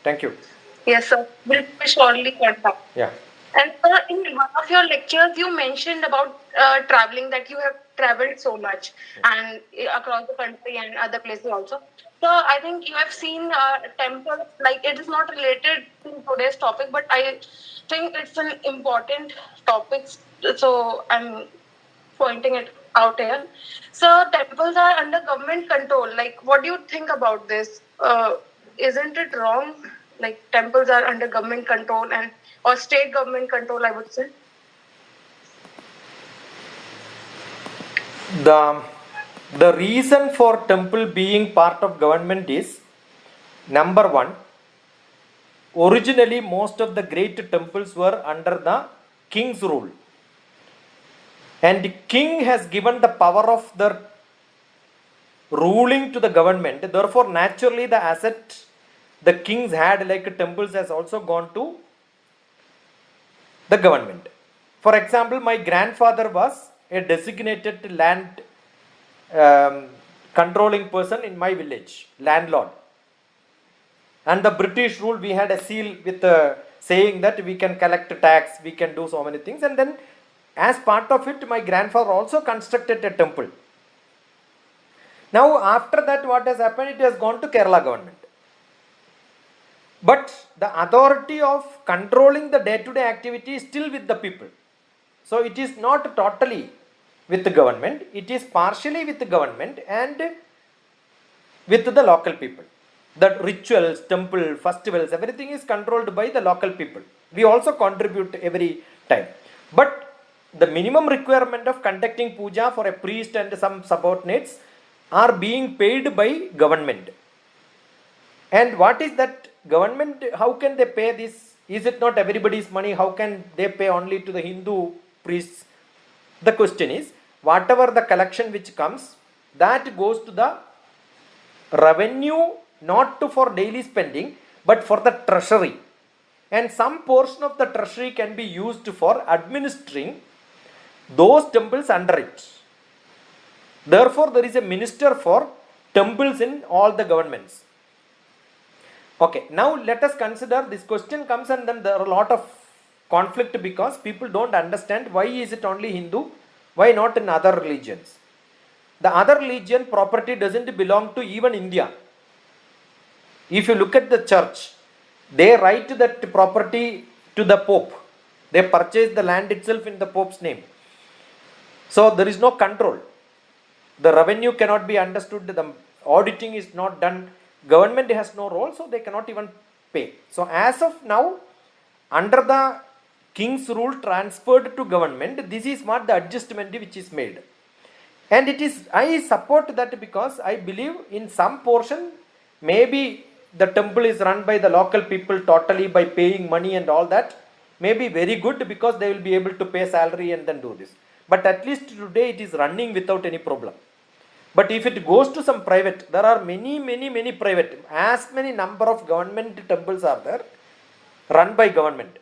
thank you. Yes, sir. We'll surely contact. Yeah. And in one of your lectures, you mentioned about traveling, that you have traveled so much and across the country and other places also. So I think you have seen temples, like it is not related to today's topic, but I think it's an important topic. So I'm pointing it out here. So temples are under government control. Like, what do you think about this? Isn't it wrong? Like temples are under government control or state government control, I would say. The reason for temple being part of government is, number one, originally most of the great temples were under the king's rule, and king has given the power of the ruling to the government. Therefore naturally the asset the kings had, like temples, has also gone to the government. For example, my grandfather was a designated land controlling person in my village, landlord. And the British rule, we had a seal with saying that we can collect tax, we can do so many things. And then as part of it, my grandfather also constructed a temple. Now after that, what has happened? It has gone to Kerala government. But the authority of controlling the day-to-day activity is still with the people. So it is not totally with the government, it is partially with the government and with the local people. The rituals, temple, festivals, everything is controlled by the local people. We also contribute every time. But the minimum requirement of conducting puja for a priest and some subordinates are being paid by government. And what is that government? How can they pay this? Is it not everybody's money? How can they pay only to the Hindu priests? The question is, whatever the collection which comes, that goes to the revenue, not for daily spending, but for the treasury. And some portion of the treasury can be used for administering those temples under it. Therefore, there is a minister for temples in all the governments. Okay, now let us consider, this question comes and then there are a lot of conflict because people don't understand why is it only Hindu, why not in other religions. The other religion property doesn't belong to even India. If you look at the church, they write that property to the Pope. They purchase the land itself in the Pope's name. So there is no control. The revenue cannot be understood, the auditing is not done. Government has no role, so they cannot even pay. So as of now, under the king's rule transferred to government, this is what the adjustment which is made. And it is, I support that because I believe in some portion, maybe the temple is run by the local people totally by paying money and all that, may be very good because they will be able to pay salary and then do this. But at least today it is running without any problem. But if it goes to some private, there are many private, as many number of government temples are there, run by government.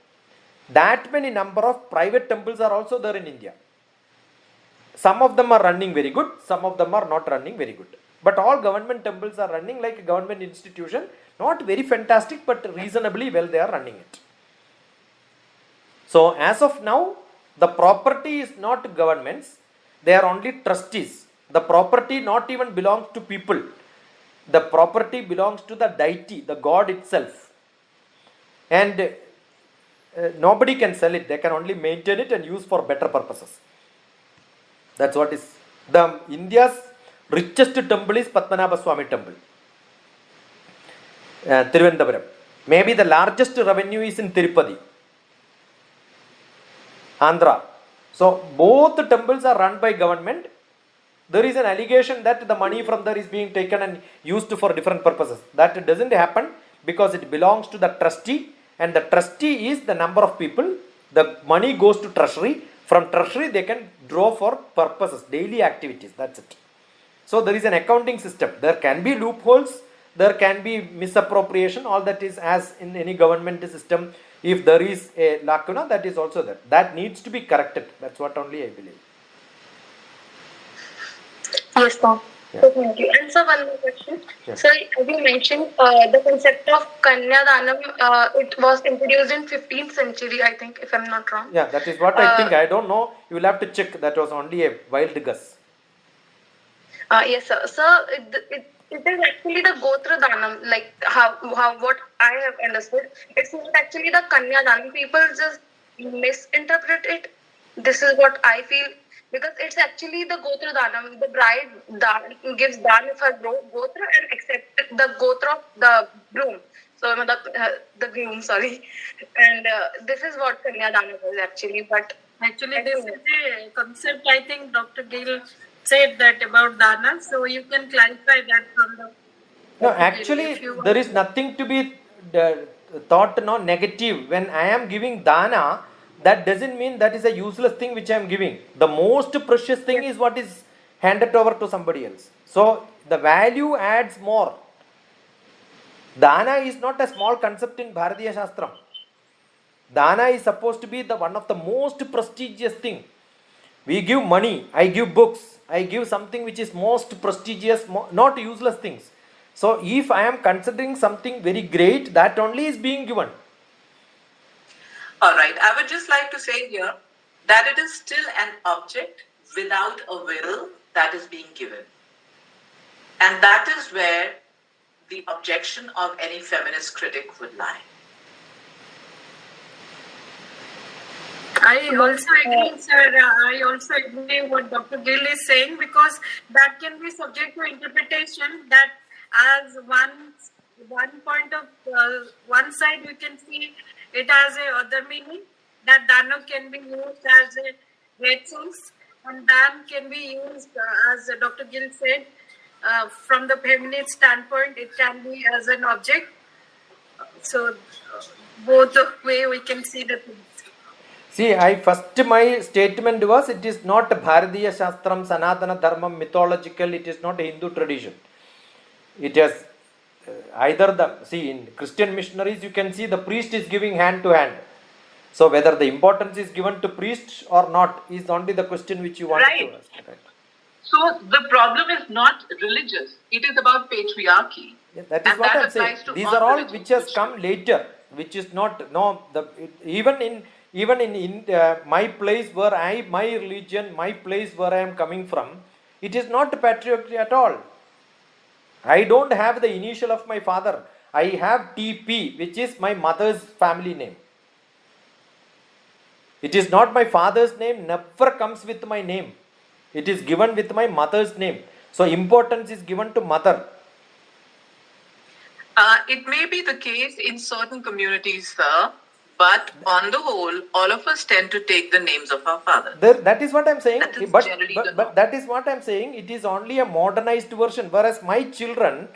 That many number of private temples are also there in India. Some of them are running very good, some of them are not running very good. But all government temples are running like a government institution, not very fantastic, but reasonably well they are running it. So as of now, The property is not governments, they are only trustees. The property not even belongs to people. The property belongs to the deity, the god itself. And nobody can sell it, they can only maintain it and use for better purposes. That's what is. The India's richest temple is Padmanabha Swami temple, Thiruvananthapuram. Maybe the largest revenue is in Tirupati, Andhra. So both the temples are run by government. There is an allegation that the money from there is being taken and used for different purposes. That doesn't happen because it belongs to the trustee, and the trustee is the number of people. The money goes to treasury. From treasury they can draw for purposes, daily activities. That's it. So there is an accounting system. There can be loopholes, there can be misappropriation. All that is as in any government system. If there is a lacuna, that is also there. That needs to be corrected. That's what only I believe. Yes, sir. Yeah. So thank you. And sir, one more question. Yeah. So as you mentioned, the concept of Kanya Danam, it was introduced in 15th century, I think, if I'm not wrong. Yeah, that is what I think. I don't know. You will have to check. That was only a wild guess. Yes, sir. So it is actually the Gotra Danam, like how what I have understood. It's not actually the Kanya Danam. People just misinterpret it. This is what I feel. Because it's actually the Gotra Danam. The bride gives Dan of her Gotra and accepts the Gotra of the groom. So the groom, sorry. And this is what Kanya Danam is actually. But Actually, this is a concept I think Dr. Gill said that about Dana. So you can clarify that from the. No, actually, there is nothing to be thought negative. When I am giving dana, that doesn't mean that is a useless thing which I am giving. The most precious thing is what is handed over to somebody else. So the value adds more. Dana is not a small concept in Bharatiya Shastram. Dana is supposed to be the one of the most prestigious thing. We give money, I give books, I give something which is most prestigious, not useless things. So if I am considering something very great, that only is being given. All right. I would just like to say here that it is still an object without a will that is being given. And that is where the objection of any feminist critic would lie. I also agree, sir. I also agree what Dr. Gill is saying, because that can be subject to interpretation. That as one point of one side you can see it as a other meaning. That Dana can be used as a great source, and Dan can be used as Dr. Gill said from the feminist standpoint. It can be as an object. So both the way we can see the things. See, my statement was, it is not Bharatiya Shastram, Sanatana Dharmam, mythological, it is not a Hindu tradition. It has in Christian missionaries, you can see the priest is giving hand to hand. So whether the importance is given to priests or not is only the question which you want to ask. Right? So the problem is not religious, it is about patriarchy. Yeah, that is what I am saying. These are all which has come later, which is not, even in my place where my religion, my place where I am coming from, it is not patriarchy at all. I don't have the initial of my father. I have TP, which is my mother's family name. It is not my father's name, never comes with my name. It is given with my mother's name. So importance is given to mother. It may be the case in certain communities, sir, but on the whole, all of us tend to take the names of our fathers. That is what I am saying. But that is what I am saying. It is only a modernized version. Whereas my children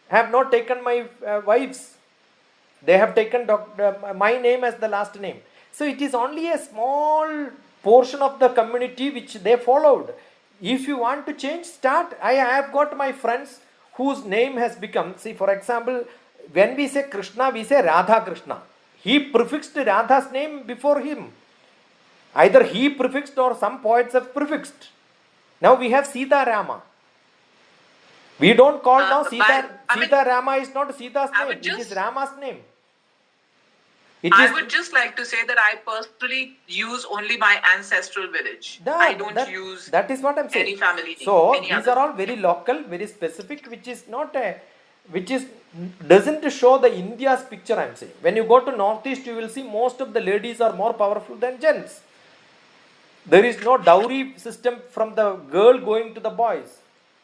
have not taken my wife's. They have taken my name as the last name. So it is only a small portion of the community which they followed. If you want to change, start. I have got my friends whose name has become, see, for example, when we say Krishna, we say Radha Krishna. He prefixed Radha's name before him. Either he prefixed or some poets have prefixed. Now we have Sita Rama. We don't call now Sita Rama is not Sita's name, it is Rama's name. It I is would just like to say that I personally use only my ancestral village. I don't use that is what I'm saying. any family name, So any these other. are all very local, very specific, which is not a, which is doesn't show the India's picture. I'm saying when you go to Northeast, you will see most of the ladies are more powerful than gents. There is no dowry system from the girl going to the boys,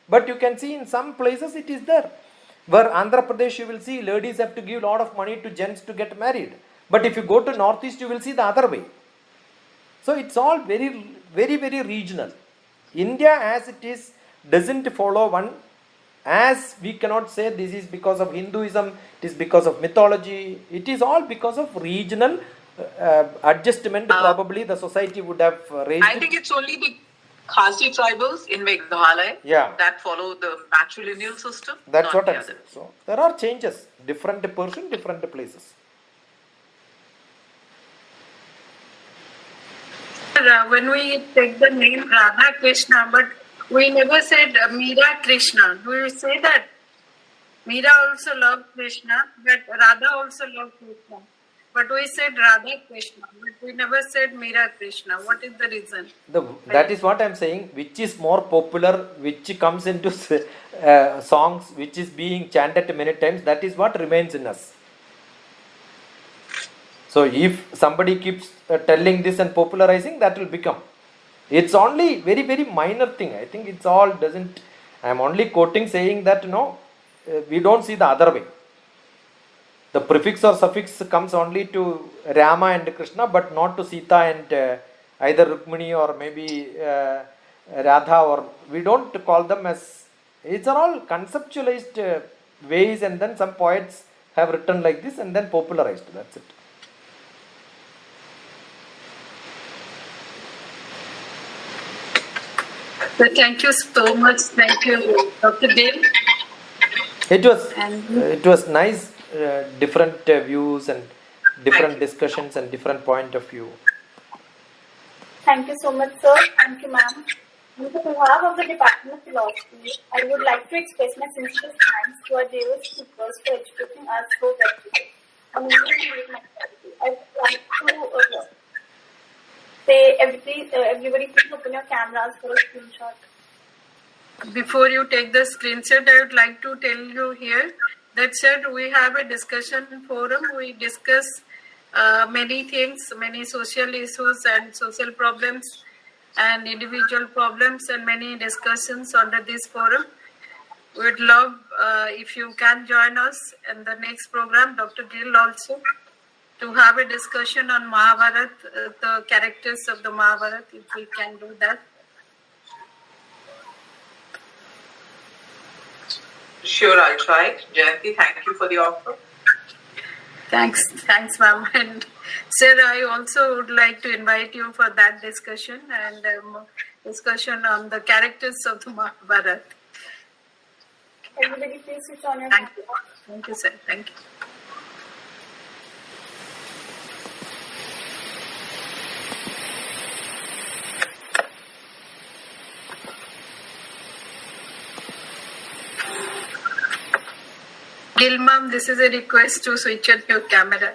but you can see in some places it is there. Where Andhra Pradesh, you will see ladies have to give a lot of money to gents to get married. But if you go to Northeast, you will see the other way. So it's all very, very, very regional. India as it is doesn't follow one, as we cannot say this is because of Hinduism, it is because of mythology, it is all because of regional adjustment. Probably the society would have raised I think it's only the Khasi tribals in Meghalaya that follow the matrilineal system. That's not what the I'm saying. others. So there are changes, different person, different places. When we take the name Radha Krishna, but we never said Meera Krishna. Do you say that? Meera also loved Krishna, but Radha also loved Krishna. But we said Radha Krishna, but we never said Meera Krishna. What is the reason? That is what I'm saying. Which is more popular, which comes into songs, which is being chanted many times, that is what remains in us. So if somebody keeps telling this and popularizing, that will become. It's only very, very minor thing. I think it's all doesn't. I'm only quoting saying that no, we don't see the other way. The prefix or suffix comes only to Rama and Krishna, but not to Sita and either Rukmini or maybe Radha, or we don't call them as. It's all conceptualized ways, and then some poets have written like this and then popularized. That's it. So thank you so much. Thank you, Dr. Dale. It was nice, different views and different discussions and different point of view. Thank you so much, sir. Thank you, ma'am. On behalf of the Department of Philosophy, I would like to express my sincere thanks to our dear speakers for educating us so well today. I would like to say, everybody please open your cameras for a screenshot. Before you take the screenshot, I would like to tell you here that said we have a discussion forum. We discuss many things, many social issues and social problems and individual problems, and many discussions under this forum. We would love if you can join us in the next program, Dr. Gill also, to have a discussion on Mahabharat, the characters of the Mahabharat, if we can do that. Sure, I'll try. Jayanti, thank you for the offer. Thanks, ma'am. And sir, I also would like to invite you for that discussion and discussion on the characters of the Mahabharat. Everybody please switch on your Thank you. Thank you, sir. Thank you. Gil ma'am, this is a request to switch on your camera.